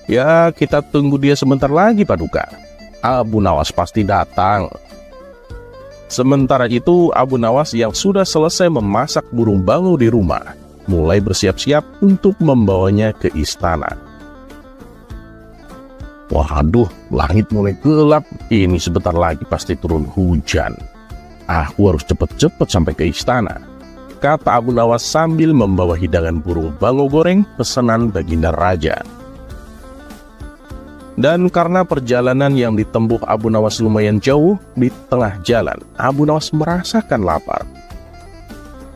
"Ya, kita tunggu dia sebentar lagi, Paduka. Abu Nawas pasti datang." Sementara itu, Abu Nawas yang sudah selesai memasak burung bangau di rumah, mulai bersiap-siap untuk membawanya ke istana. "Waduh, langit mulai gelap. Ini sebentar lagi pasti turun hujan. Aku harus cepat-cepat sampai ke istana," kata Abu Nawas sambil membawa hidangan burung bangau goreng pesanan Baginda Raja. Dan karena perjalanan yang ditempuh Abu Nawas lumayan jauh, di tengah jalan Abu Nawas merasakan lapar.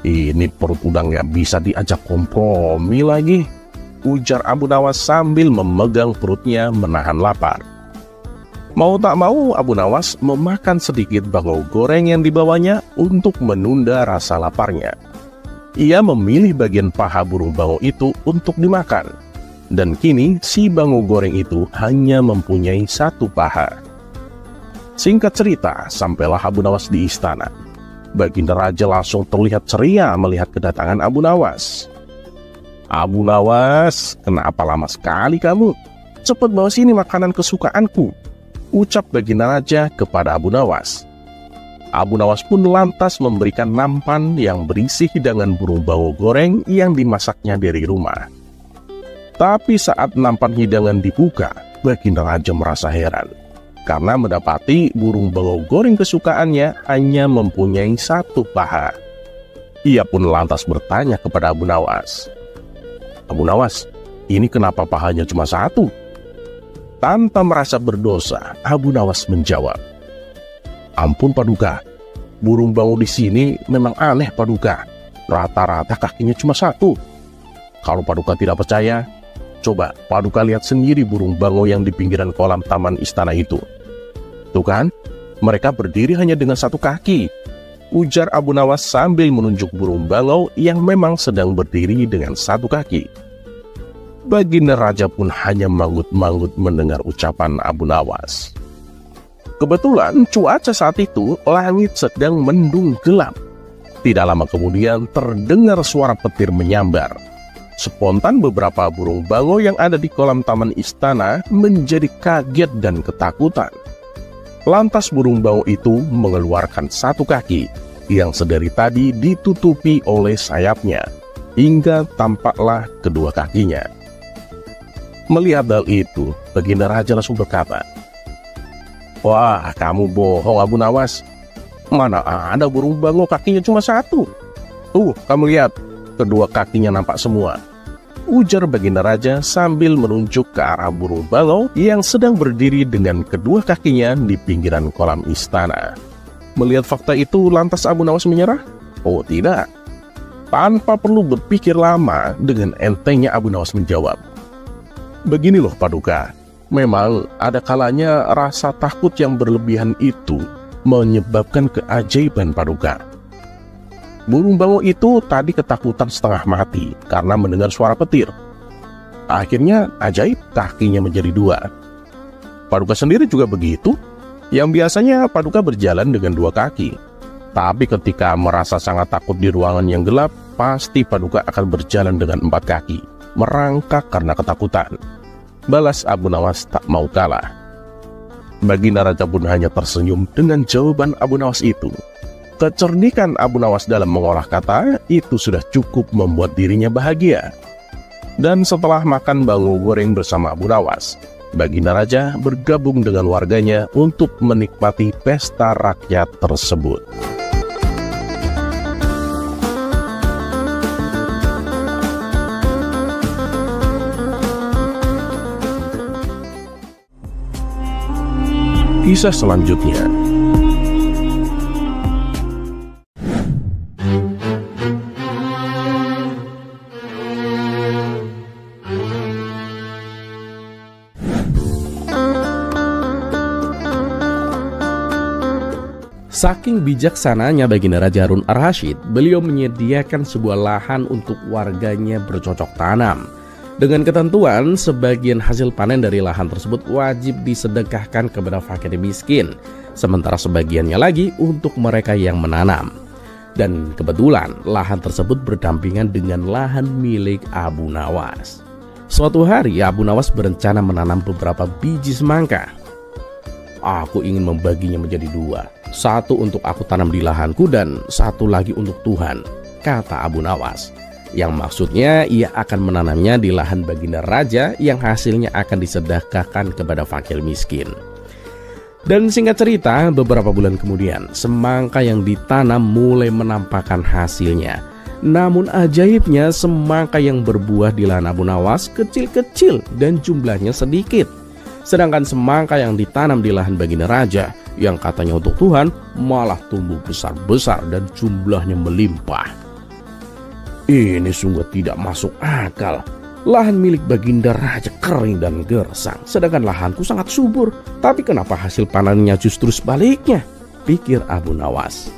"Ini perut udah nggak bisa diajak kompromi lagi," ujar Abu Nawas sambil memegang perutnya menahan lapar. Mau tak mau Abu Nawas memakan sedikit bangau goreng yang dibawanya untuk menunda rasa laparnya. Ia memilih bagian paha burung bangau itu untuk dimakan. Dan kini si bangau goreng itu hanya mempunyai satu paha. Singkat cerita, sampailah Abu Nawas di istana. Baginda Raja langsung terlihat ceria melihat kedatangan Abu Nawas. "Abu Nawas, kenapa lama sekali kamu? Cepat bawa sini makanan kesukaanku," ucap Baginda Raja kepada Abu Nawas. Abu Nawas pun lantas memberikan nampan yang berisi hidangan burung bangau goreng yang dimasaknya dari rumah. Tapi saat nampan hidangan dibuka, Baginda Raja merasa heran karena mendapati burung bangau goreng kesukaannya hanya mempunyai satu paha. Ia pun lantas bertanya kepada Abu Nawas, "Abu Nawas, ini kenapa pahanya cuma satu?" Tanpa merasa berdosa, Abu Nawas menjawab, "Ampun Paduka, burung bangau di sini memang aneh Paduka. Rata-rata kakinya cuma satu. Kalau Paduka tidak percaya, coba Paduka lihat sendiri burung bangau yang di pinggiran kolam taman istana itu. Tuh kan, mereka berdiri hanya dengan satu kaki," ujar Abu Nawas sambil menunjuk burung bangau yang memang sedang berdiri dengan satu kaki. Baginda Raja pun hanya manggut-manggut mendengar ucapan Abu Nawas. Kebetulan cuaca saat itu langit sedang mendung gelap. Tidak lama kemudian terdengar suara petir menyambar. Spontan beberapa burung bangau yang ada di kolam taman istana menjadi kaget dan ketakutan. Lantas burung bangau itu mengeluarkan satu kaki yang sedari tadi ditutupi oleh sayapnya, hingga tampaklah kedua kakinya. Melihat hal itu, Baginda Raja langsung berkata, "Wah, kamu bohong Abu Nawas. Mana ada burung bangau kakinya cuma satu? Kamu lihat, kedua kakinya nampak semua," ujar Baginda Raja sambil menunjuk ke arah burung bangau yang sedang berdiri dengan kedua kakinya di pinggiran kolam istana. Melihat fakta itu, lantas Abu Nawas menyerah? Oh tidak. Tanpa perlu berpikir lama, dengan entengnya Abu Nawas menjawab, "Begini loh Paduka, memang ada kalanya rasa takut yang berlebihan itu menyebabkan keajaiban Paduka. Burung bangau itu tadi ketakutan setengah mati karena mendengar suara petir. Akhirnya ajaib kakinya menjadi dua. Paduka sendiri juga begitu. Yang biasanya Paduka berjalan dengan dua kaki. Tapi ketika merasa sangat takut di ruangan yang gelap, pasti Paduka akan berjalan dengan 4 kaki, merangkak karena ketakutan," balas Abu Nawas tak mau kalah. Baginda Raja pun hanya tersenyum dengan jawaban Abu Nawas itu. Kecerdikan Abu Nawas dalam mengolah kata itu sudah cukup membuat dirinya bahagia. Dan setelah makan bangu goreng bersama Abu Nawas, Baginda Raja bergabung dengan warganya untuk menikmati pesta rakyat tersebut. Kisah selanjutnya.
Saking bijaksananya Baginda Raja Harun ar-Rasyid, beliau menyediakan sebuah lahan untuk warganya bercocok tanam. Dengan ketentuan, sebagian hasil panen dari lahan tersebut wajib disedekahkan kepada fakir miskin, sementara sebagiannya lagi untuk mereka yang menanam. Dan kebetulan lahan tersebut berdampingan dengan lahan milik Abu Nawas. Suatu hari Abu Nawas berencana menanam beberapa biji semangka. Aku ingin membaginya menjadi dua, satu untuk aku tanam di lahanku dan satu lagi untuk Tuhan, kata Abu Nawas. Yang maksudnya ia akan menanamnya di lahan Baginda Raja yang hasilnya akan disedekahkan kepada fakir miskin. Dan singkat cerita, beberapa bulan kemudian semangka yang ditanam mulai menampakkan hasilnya. Namun ajaibnya, semangka yang berbuah di lahan Abu Nawas kecil-kecil dan jumlahnya sedikit. Sedangkan semangka yang ditanam di lahan Baginda Raja yang katanya untuk Tuhan malah tumbuh besar-besar dan jumlahnya melimpah. Ini sungguh tidak masuk akal. Lahan milik Baginda Raja kering dan gersang, sedangkan lahanku sangat subur. Tapi kenapa hasil panennya justru sebaliknya? Pikir Abu Nawas.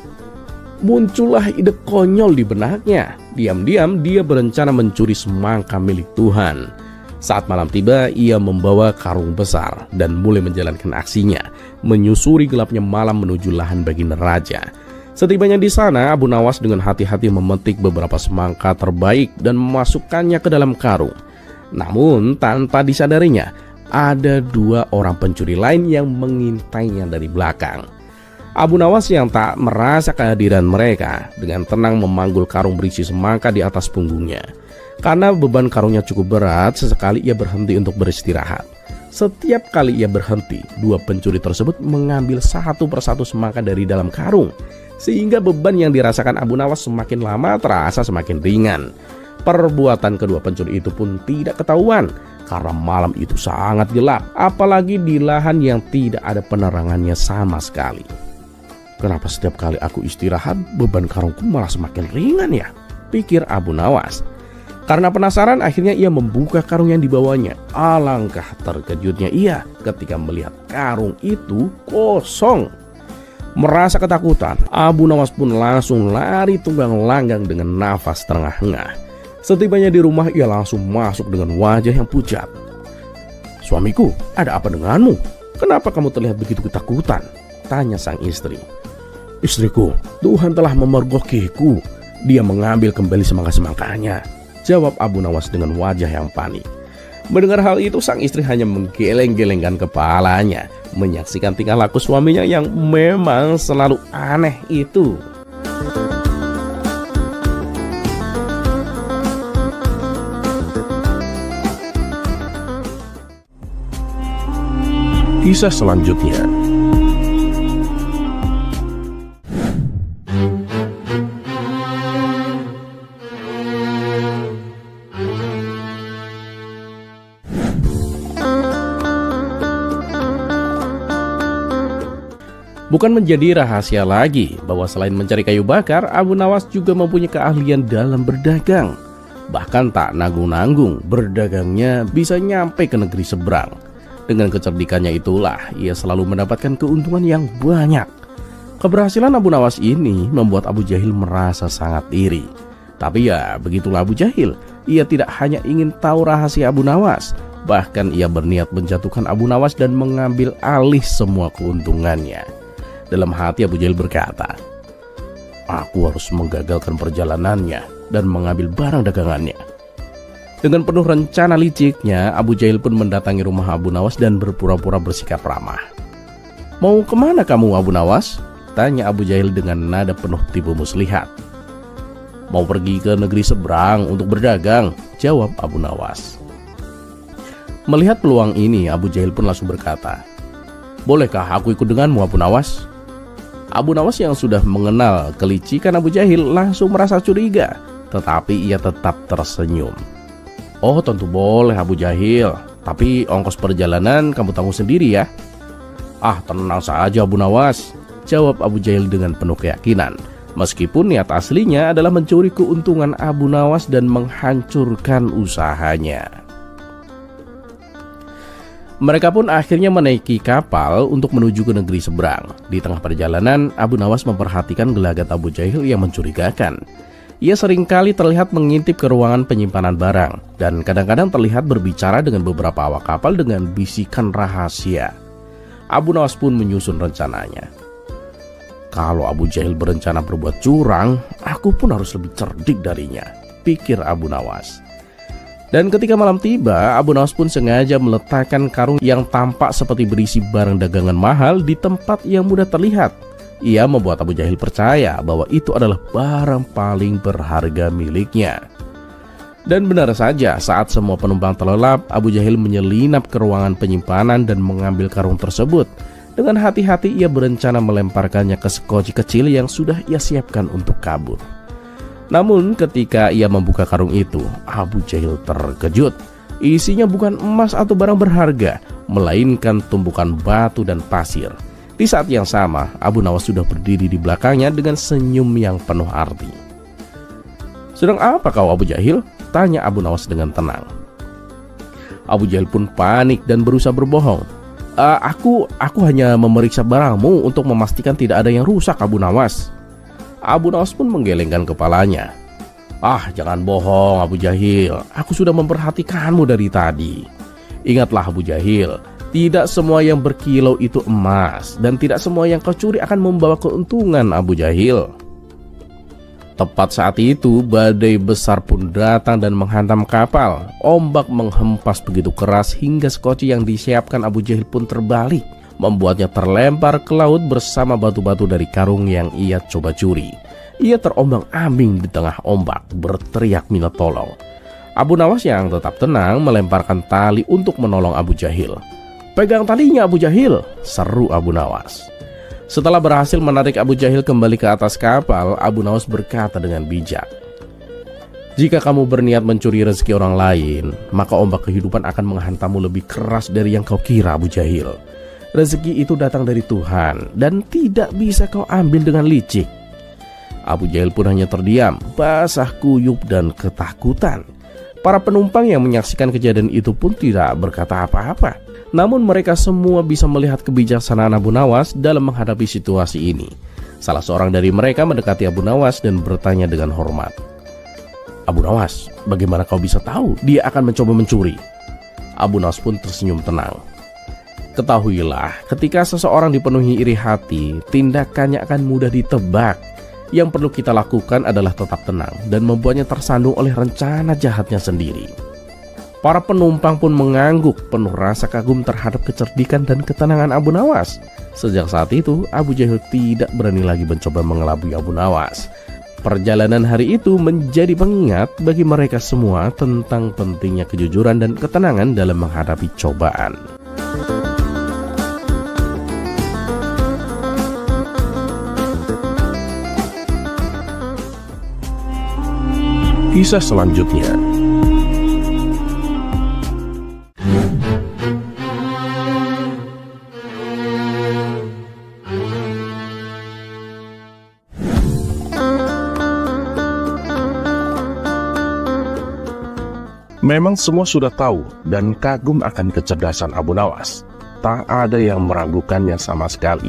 Muncullah ide konyol di benaknya. Diam-diam dia berencana mencuri semangka milik Tuhan. Saat malam tiba, ia membawa karung besar dan mulai menjalankan aksinya, menyusuri gelapnya malam menuju lahan Baginda Raja. Setibanya di sana, Abu Nawas dengan hati-hati memetik beberapa semangka terbaik dan memasukkannya ke dalam karung. Namun tanpa disadarinya, ada dua orang pencuri lain yang mengintainya dari belakang. Abu Nawas yang tak merasa kehadiran mereka dengan tenang memanggul karung berisi semangka di atas punggungnya. Karena beban karungnya cukup berat, sesekali ia berhenti untuk beristirahat. Setiap kali ia berhenti, dua pencuri tersebut mengambil satu persatu semangka dari dalam karung, sehingga beban yang dirasakan Abu Nawas semakin lama terasa semakin ringan. Perbuatan kedua pencuri itu pun tidak ketahuan karena malam itu sangat gelap, apalagi di lahan yang tidak ada penerangannya sama sekali. Kenapa setiap kali aku istirahat, beban karungku malah semakin ringan ya? Pikir Abu Nawas. Karena penasaran, akhirnya ia membuka karung yang dibawanya. Alangkah terkejutnya ia ketika melihat karung itu kosong. Merasa ketakutan, Abu Nawas pun langsung lari tunggang langgang dengan nafas terengah-engah. Setibanya di rumah, ia langsung masuk dengan wajah yang pucat. "Suamiku, ada apa denganmu? Kenapa kamu terlihat begitu ketakutan?" tanya sang istri. "Istriku, Tuhan telah memergokiku. Dia mengambil kembali semangka-semangkanya," jawab Abu Nawas dengan wajah yang panik. Mendengar hal itu, sang istri hanya menggeleng-gelengkan kepalanya, menyaksikan tingkah laku suaminya yang memang selalu aneh itu.
Kisah selanjutnya.
Bukan menjadi rahasia lagi bahwa selain mencari kayu bakar, Abu Nawas juga mempunyai keahlian dalam berdagang. Bahkan tak nanggung-nanggung, berdagangnya bisa nyampe ke negeri seberang. Dengan kecerdikannya itulah ia selalu mendapatkan keuntungan yang banyak. Keberhasilan Abu Nawas ini membuat Abu Jahil merasa sangat iri. Tapi ya begitulah Abu Jahil, ia tidak hanya ingin tahu rahasia Abu Nawas, bahkan ia berniat menjatuhkan Abu Nawas dan mengambil alih semua keuntungannya. Dalam hati Abu Jahil berkata, "Aku harus menggagalkan perjalanannya dan mengambil barang dagangannya." Dengan penuh rencana liciknya, Abu Jahil pun mendatangi rumah Abu Nawas dan berpura-pura bersikap ramah. "Mau kemana kamu, Abu Nawas?" tanya Abu Jahil dengan nada penuh tipu muslihat. "Mau pergi ke negeri seberang untuk berdagang," jawab Abu Nawas. Melihat peluang ini, Abu Jahil pun langsung berkata, "Bolehkah aku ikut denganmu, Abu Nawas?" Abu Nawas yang sudah mengenal kelicikan Abu Jahil langsung merasa curiga, tetapi ia tetap tersenyum. "Oh, tentu boleh Abu Jahil, tapi ongkos perjalanan kamu tanggung sendiri ya." "Ah, tenang saja Abu Nawas," jawab Abu Jahil dengan penuh keyakinan, meskipun niat aslinya adalah mencuri keuntungan Abu Nawas dan menghancurkan usahanya. Mereka pun akhirnya menaiki kapal untuk menuju ke negeri seberang. Di tengah perjalanan, Abu Nawas memperhatikan gelagat Abu Jahil yang mencurigakan. Ia seringkali terlihat mengintip ke ruangan penyimpanan barang, dan kadang-kadang terlihat berbicara dengan beberapa awak kapal dengan bisikan rahasia. Abu Nawas pun menyusun rencananya. "Kalau Abu Jahil berencana berbuat curang, aku pun harus lebih cerdik darinya," pikir Abu Nawas. Dan ketika malam tiba, Abu Nawas pun sengaja meletakkan karung yang tampak seperti berisi barang dagangan mahal di tempat yang mudah terlihat. Ia membuat Abu Jahil percaya bahwa itu adalah barang paling berharga miliknya. Dan benar saja, saat semua penumpang terlelap, Abu Jahil menyelinap ke ruangan penyimpanan dan mengambil karung tersebut. Dengan hati-hati ia berencana melemparkannya ke sekoci kecil yang sudah ia siapkan untuk kabur. Namun ketika ia membuka karung itu, Abu Jahil terkejut. Isinya bukan emas atau barang berharga, melainkan tumpukan batu dan pasir. Di saat yang sama, Abu Nawas sudah berdiri di belakangnya dengan senyum yang penuh arti. "Sedang apa kau, Abu Jahil?" tanya Abu Nawas dengan tenang. Abu Jahil pun panik dan berusaha berbohong. Aku hanya memeriksa barangmu untuk memastikan tidak ada yang rusak, Abu Nawas." Abu Nawas pun menggelengkan kepalanya. "Ah, jangan bohong Abu Jahil, aku sudah memperhatikanmu dari tadi." "Ingatlah Abu Jahil, tidak semua yang berkilau itu emas, dan tidak semua yang kau curi akan membawa keuntungan, Abu Jahil." Tepat saat itu, badai besar pun datang dan menghantam kapal. Ombak menghempas begitu keras hingga sekoci yang disiapkan Abu Jahil pun terbalik, membuatnya terlempar ke laut bersama batu-batu dari karung yang ia coba curi. Ia terombang-ambing di tengah ombak, berteriak minta tolong. Abu Nawas yang tetap tenang melemparkan tali untuk menolong Abu Jahil. "Pegang talinya Abu Jahil," seru Abu Nawas. Setelah berhasil menarik Abu Jahil kembali ke atas kapal, Abu Nawas berkata dengan bijak, "Jika kamu berniat mencuri rezeki orang lain, maka ombak kehidupan akan menghantammu lebih keras dari yang kau kira, Abu Jahil. Rezeki itu datang dari Tuhan dan tidak bisa kau ambil dengan licik." Abu Jahil pun hanya terdiam, basah kuyup dan ketakutan. Para penumpang yang menyaksikan kejadian itu pun tidak berkata apa-apa. Namun mereka semua bisa melihat kebijaksanaan Abu Nawas dalam menghadapi situasi ini. Salah seorang dari mereka mendekati Abu Nawas dan bertanya dengan hormat, "Abu Nawas, bagaimana kau bisa tahu dia akan mencoba mencuri?" Abu Nawas pun tersenyum tenang. "Ketahuilah, ketika seseorang dipenuhi iri hati, tindakannya akan mudah ditebak. Yang perlu kita lakukan adalah tetap tenang dan membuatnya tersandung oleh rencana jahatnya sendiri." Para penumpang pun mengangguk penuh rasa kagum terhadap kecerdikan dan ketenangan Abu Nawas. Sejak saat itu, Abu Jahil tidak berani lagi mencoba mengelabui Abu Nawas. Perjalanan hari itu menjadi pengingat bagi mereka semua tentang pentingnya kejujuran dan ketenangan dalam menghadapi cobaan.
Kisah selanjutnya. Memang semua sudah tahu dan kagum akan kecerdasan Abu Nawas. Tak ada yang meragukannya sama sekali.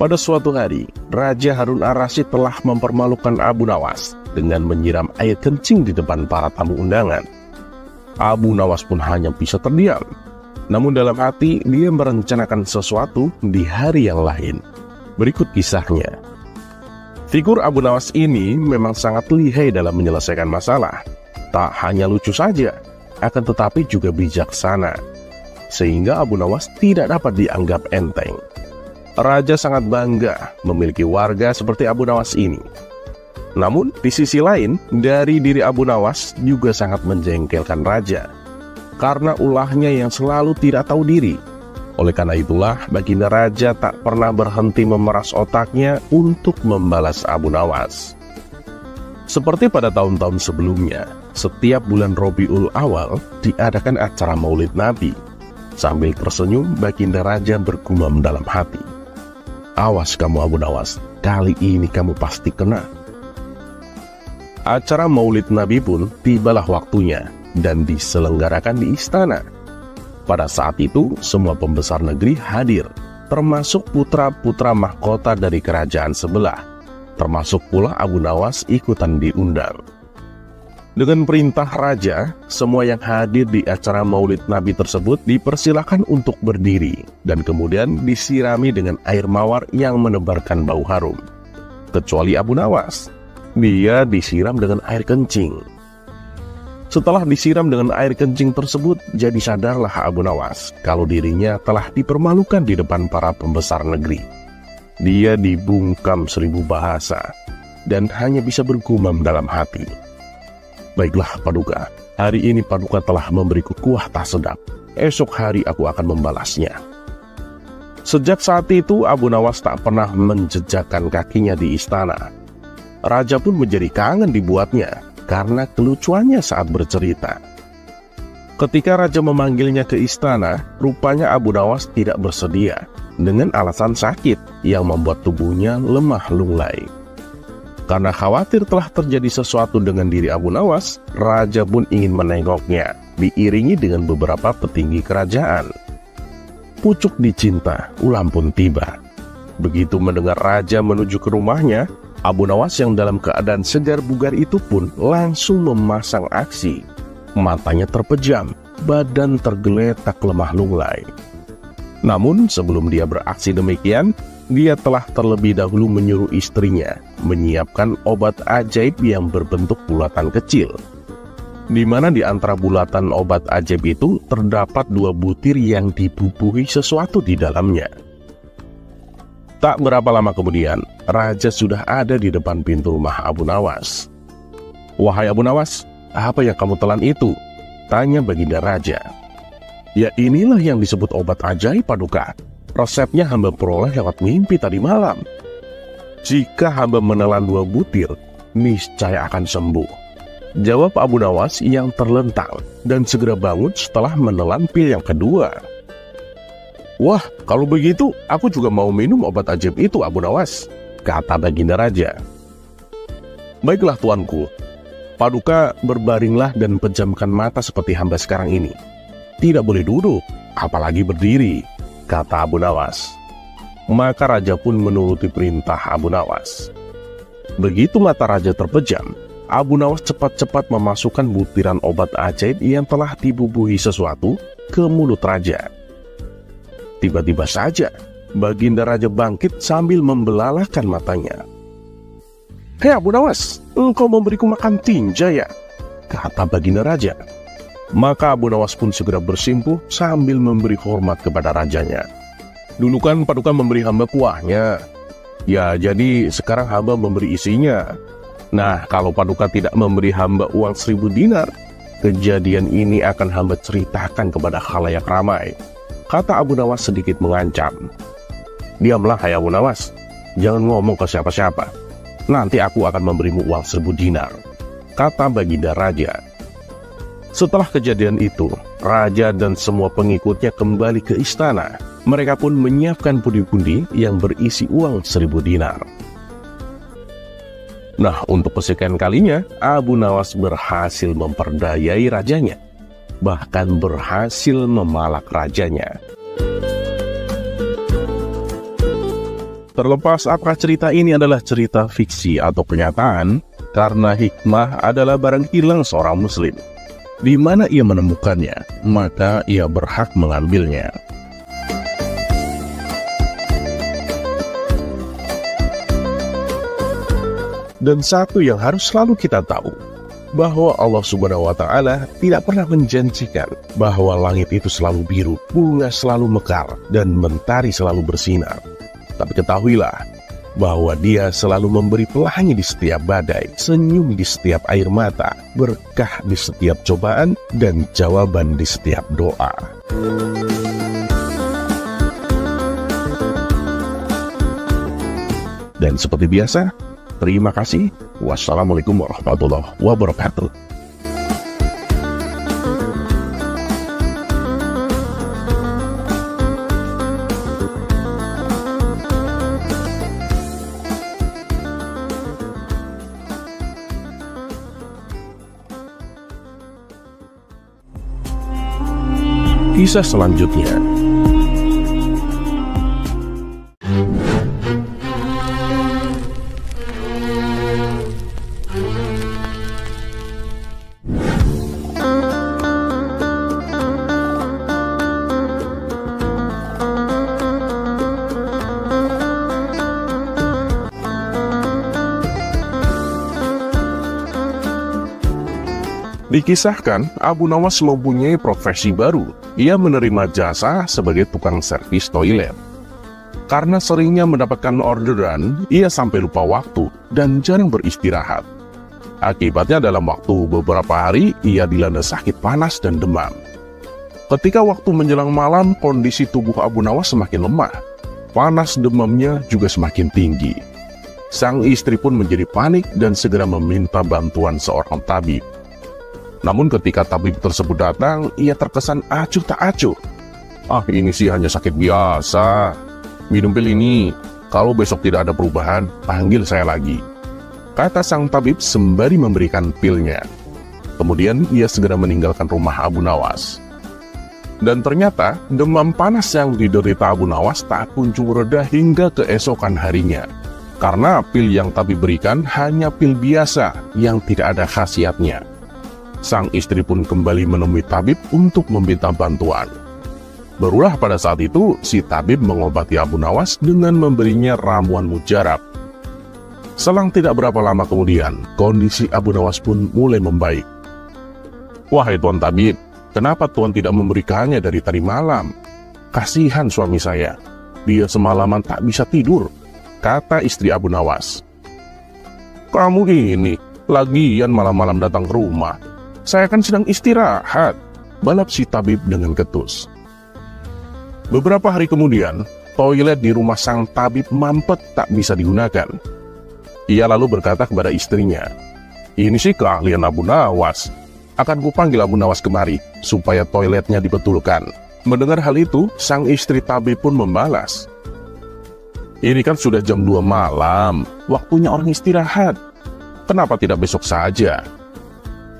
Pada suatu hari, Raja Harun ar-Rasyid telah mempermalukan Abu Nawas dengan menyiram air kencing di depan para tamu undangan. Abu Nawas pun hanya bisa terdiam. Namun dalam hati dia merencanakan sesuatu di hari yang lain. Berikut kisahnya. Figur Abu Nawas ini memang sangat lihai dalam menyelesaikan masalah. Tak hanya lucu saja, akan tetapi juga bijaksana. sehingga Abu Nawas tidak dapat dianggap enteng. Raja sangat bangga memiliki warga seperti Abu Nawas ini. Namun, di sisi lain, dari diri Abu Nawas juga sangat menjengkelkan raja, karena ulahnya yang selalu tidak tahu diri. Oleh karena itulah, baginda raja tak pernah berhenti memeras otaknya untuk membalas Abu Nawas. Seperti pada tahun-tahun sebelumnya, setiap bulan Rabiul Awal diadakan acara Maulid Nabi. Sambil tersenyum, baginda raja bergumam dalam hati, "Awas kamu Abu Nawas, kali ini kamu pasti kena." Acara Maulid Nabi pun tibalah waktunya dan diselenggarakan di istana. Pada saat itu, semua pembesar negeri hadir, termasuk putra-putra mahkota dari kerajaan sebelah, termasuk pula Abu Nawas ikutan diundang. Dengan perintah raja, semua yang hadir di acara Maulid Nabi tersebut dipersilakan untuk berdiri dan kemudian disirami dengan air mawar yang menebarkan bau harum. Kecuali Abu Nawas, dia disiram dengan air kencing. Setelah disiram dengan air kencing tersebut, jadi sadarlah Abu Nawas kalau dirinya telah dipermalukan di depan para pembesar negeri. Dia dibungkam 1000 bahasa dan hanya bisa bergumam dalam hati, "Baiklah Paduka, hari ini Paduka telah memberiku kuah tak sedap. Esok hari aku akan membalasnya." Sejak saat itu, Abu Nawas tak pernah menjejakkan kakinya di istana. Raja pun menjadi kangen dibuatnya karena kelucuannya saat bercerita. Ketika raja memanggilnya ke istana, rupanya Abu Nawas tidak bersedia dengan alasan sakit yang membuat tubuhnya lemah lunglai. Karena khawatir telah terjadi sesuatu dengan diri Abu Nawas, raja pun ingin menengoknya, diiringi dengan beberapa petinggi kerajaan. Pucuk dicinta, ulam pun tiba. Begitu mendengar raja menuju ke rumahnya, Abu Nawas yang dalam keadaan segar bugar itu pun langsung memasang aksi. Matanya terpejam, badan tergeletak lemah lunglai. Namun sebelum dia beraksi demikian, dia telah terlebih dahulu menyuruh istrinya menyiapkan obat ajaib yang berbentuk bulatan kecil, di mana di antara bulatan obat ajaib itu terdapat 2 butir yang dibubuhi sesuatu di dalamnya. Tak berapa lama kemudian, raja sudah ada di depan pintu rumah Abu Nawas. "Wahai Abu Nawas, apa yang kamu telan itu?" tanya baginda raja. "Ya inilah yang disebut obat ajaib Paduka. Resepnya hamba peroleh lewat mimpi tadi malam. Jika hamba menelan 2 butir, niscaya akan sembuh," jawab Abu Nawas yang terlentang dan segera bangun setelah menelan pil yang kedua. "Wah, kalau begitu aku juga mau minum obat ajaib itu Abu Nawas," kata baginda raja. "Baiklah tuanku, Paduka berbaringlah dan pejamkan mata seperti hamba sekarang ini. Tidak boleh duduk, apalagi berdiri," kata Abu Nawas. Maka raja pun menuruti perintah Abu Nawas. Begitu mata raja terpejam, Abu Nawas cepat-cepat memasukkan butiran obat ajaib yang telah dibubuhi sesuatu ke mulut raja. Tiba-tiba saja, baginda raja bangkit sambil membelalakkan matanya. "Hei Abu Nawas, engkau memberiku makan tinja ya?" kata baginda raja. Maka Abu Nawas pun segera bersimpuh sambil memberi hormat kepada rajanya. "Dulu kan Paduka memberi hamba kuahnya. Ya, jadi sekarang hamba memberi isinya. Nah, kalau Paduka tidak memberi hamba uang 1000 dinar, kejadian ini akan hamba ceritakan kepada khalayak ramai," kata Abu Nawas sedikit mengancam. "Diamlah hai Abu Nawas, jangan ngomong ke siapa-siapa. Nanti aku akan memberimu uang 1000 dinar," kata baginda raja. Setelah kejadian itu, raja dan semua pengikutnya kembali ke istana. Mereka pun menyiapkan pundi-pundi yang berisi uang 1000 dinar. Nah, untuk kesekian kalinya, Abu Nawas berhasil memperdayai rajanya, bahkan berhasil memalak rajanya. Terlepas apakah cerita ini adalah cerita fiksi atau kenyataan, karena hikmah adalah barang hilang seorang muslim. Di mana ia menemukannya, maka ia berhak mengambilnya. Dan satu yang harus selalu kita tahu, bahwa Allah Subhanahu wa Ta'ala tidak pernah menjanjikan bahwa langit itu selalu biru, bunga selalu mekar, dan mentari selalu bersinar. Tapi ketahuilah bahwa Dia selalu memberi pelangi di setiap badai, senyum di setiap air mata, berkah di setiap cobaan, dan jawaban di setiap doa. Dan seperti biasa, terima kasih. Wassalamualaikum warahmatullahi wabarakatuh. Kisah selanjutnya. Dikisahkan, Abu Nawas mempunyai profesi baru. Ia menerima jasa sebagai tukang servis toilet. Karena seringnya mendapatkan orderan, ia sampai lupa waktu dan jarang beristirahat. Akibatnya dalam waktu beberapa hari, ia dilanda sakit panas dan demam. Ketika waktu menjelang malam, kondisi tubuh Abu Nawas semakin lemah. Panas demamnya juga semakin tinggi. Sang istri pun menjadi panik dan segera meminta bantuan seorang tabib. Namun ketika tabib tersebut datang, ia terkesan acuh tak acuh. "Ah, ini sih hanya sakit biasa. Minum pil ini, kalau besok tidak ada perubahan, panggil saya lagi," kata sang tabib sembari memberikan pilnya. Kemudian ia segera meninggalkan rumah Abu Nawas. Dan ternyata demam panas yang diderita Abu Nawas tak kunjung reda hingga keesokan harinya. Karena pil yang tabib berikan hanya pil biasa yang tidak ada khasiatnya. Sang istri pun kembali menemui tabib untuk meminta bantuan. Barulah pada saat itu, si tabib mengobati Abu Nawas dengan memberinya ramuan mujarab. Selang tidak berapa lama kemudian, kondisi Abu Nawas pun mulai membaik. "Wahai Tuan Tabib, kenapa Tuan tidak memberikannya dari tadi malam? Kasihan suami saya, dia semalaman tak bisa tidur," kata istri Abu Nawas. "Kamu ini, lagian malam-malam datang ke rumah. Saya kan sedang istirahat," balap si tabib dengan ketus. Beberapa hari kemudian, toilet di rumah sang tabib mampet tak bisa digunakan. Ia lalu berkata kepada istrinya, "Ini sih keahlian Abu Nawas. Akan kupanggil Abu Nawas kemari, supaya toiletnya dibetulkan." Mendengar hal itu, sang istri tabib pun membalas, "Ini kan sudah jam 2 malam, waktunya orang istirahat. Kenapa tidak besok saja?"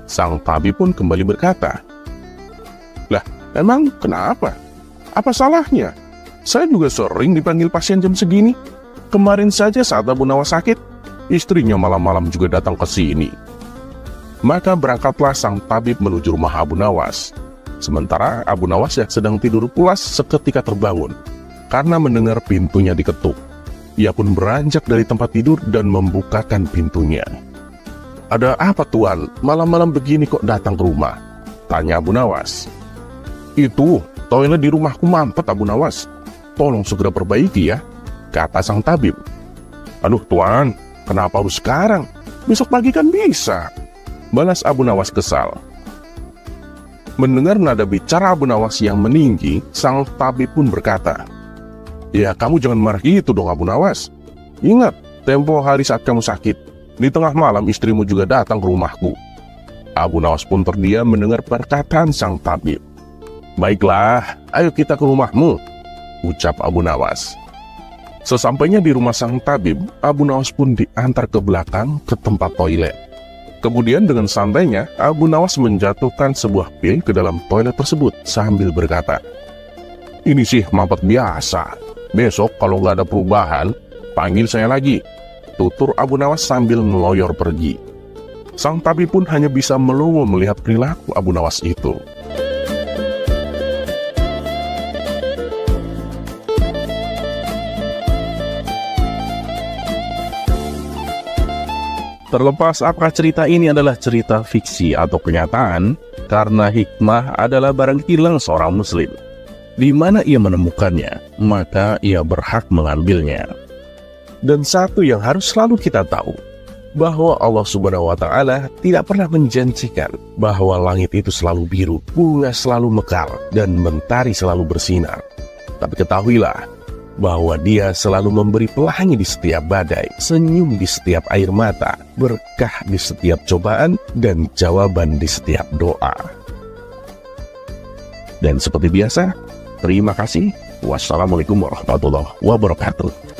Sang tabib pun kembali berkata, "Lah, emang kenapa? Apa salahnya? Saya juga sering dipanggil pasien jam segini. Kemarin saja saat Abu Nawas sakit, istrinya malam-malam juga datang ke sini." Maka berangkatlah sang tabib menuju rumah Abu Nawas. Sementara Abu Nawas yang sedang tidur pulas seketika terbangun karena mendengar pintunya diketuk. Ia pun beranjak dari tempat tidur dan membukakan pintunya. "Ada apa Tuan? Malam-malam begini kok datang ke rumah?" tanya Abu Nawas. "Itu, toilet di rumahku mampet Abu Nawas. Tolong segera perbaiki ya," kata sang tabib. "Aduh Tuan, kenapa harus sekarang? Besok pagi kan bisa," balas Abu Nawas kesal. Mendengar nada bicara Abu Nawas yang meninggi, sang tabib pun berkata, "Ya kamu jangan marah gitu dong Abu Nawas. Ingat, tempo hari saat kamu sakit, di tengah malam istrimu juga datang ke rumahku." Abu Nawas pun terdiam mendengar perkataan sang tabib. "Baiklah, ayo kita ke rumahmu," ucap Abu Nawas. Sesampainya di rumah sang tabib, Abu Nawas pun diantar ke belakang ke tempat toilet. Kemudian dengan santainya, Abu Nawas menjatuhkan sebuah pil ke dalam toilet tersebut sambil berkata, "Ini sih mampet biasa. Besok kalau nggak ada perubahan, panggil saya lagi," tutur Abu Nawas sambil meloyor pergi. Sang tabib pun hanya bisa melongo melihat perilaku Abu Nawas itu. Terlepas apakah cerita ini adalah cerita fiksi atau kenyataan, karena hikmah adalah barang hilang seorang muslim. Di mana ia menemukannya, maka ia berhak mengambilnya. Dan satu yang harus selalu kita tahu, bahwa Allah Subhanahu wa Ta'ala tidak pernah menjanjikan bahwa langit itu selalu biru, bunga selalu mekar, dan mentari selalu bersinar. Tapi ketahuilah bahwa Dia selalu memberi pelangi di setiap badai, senyum di setiap air mata, berkah di setiap cobaan, dan jawaban di setiap doa. Dan seperti biasa, terima kasih. Wassalamualaikum warahmatullahi wabarakatuh.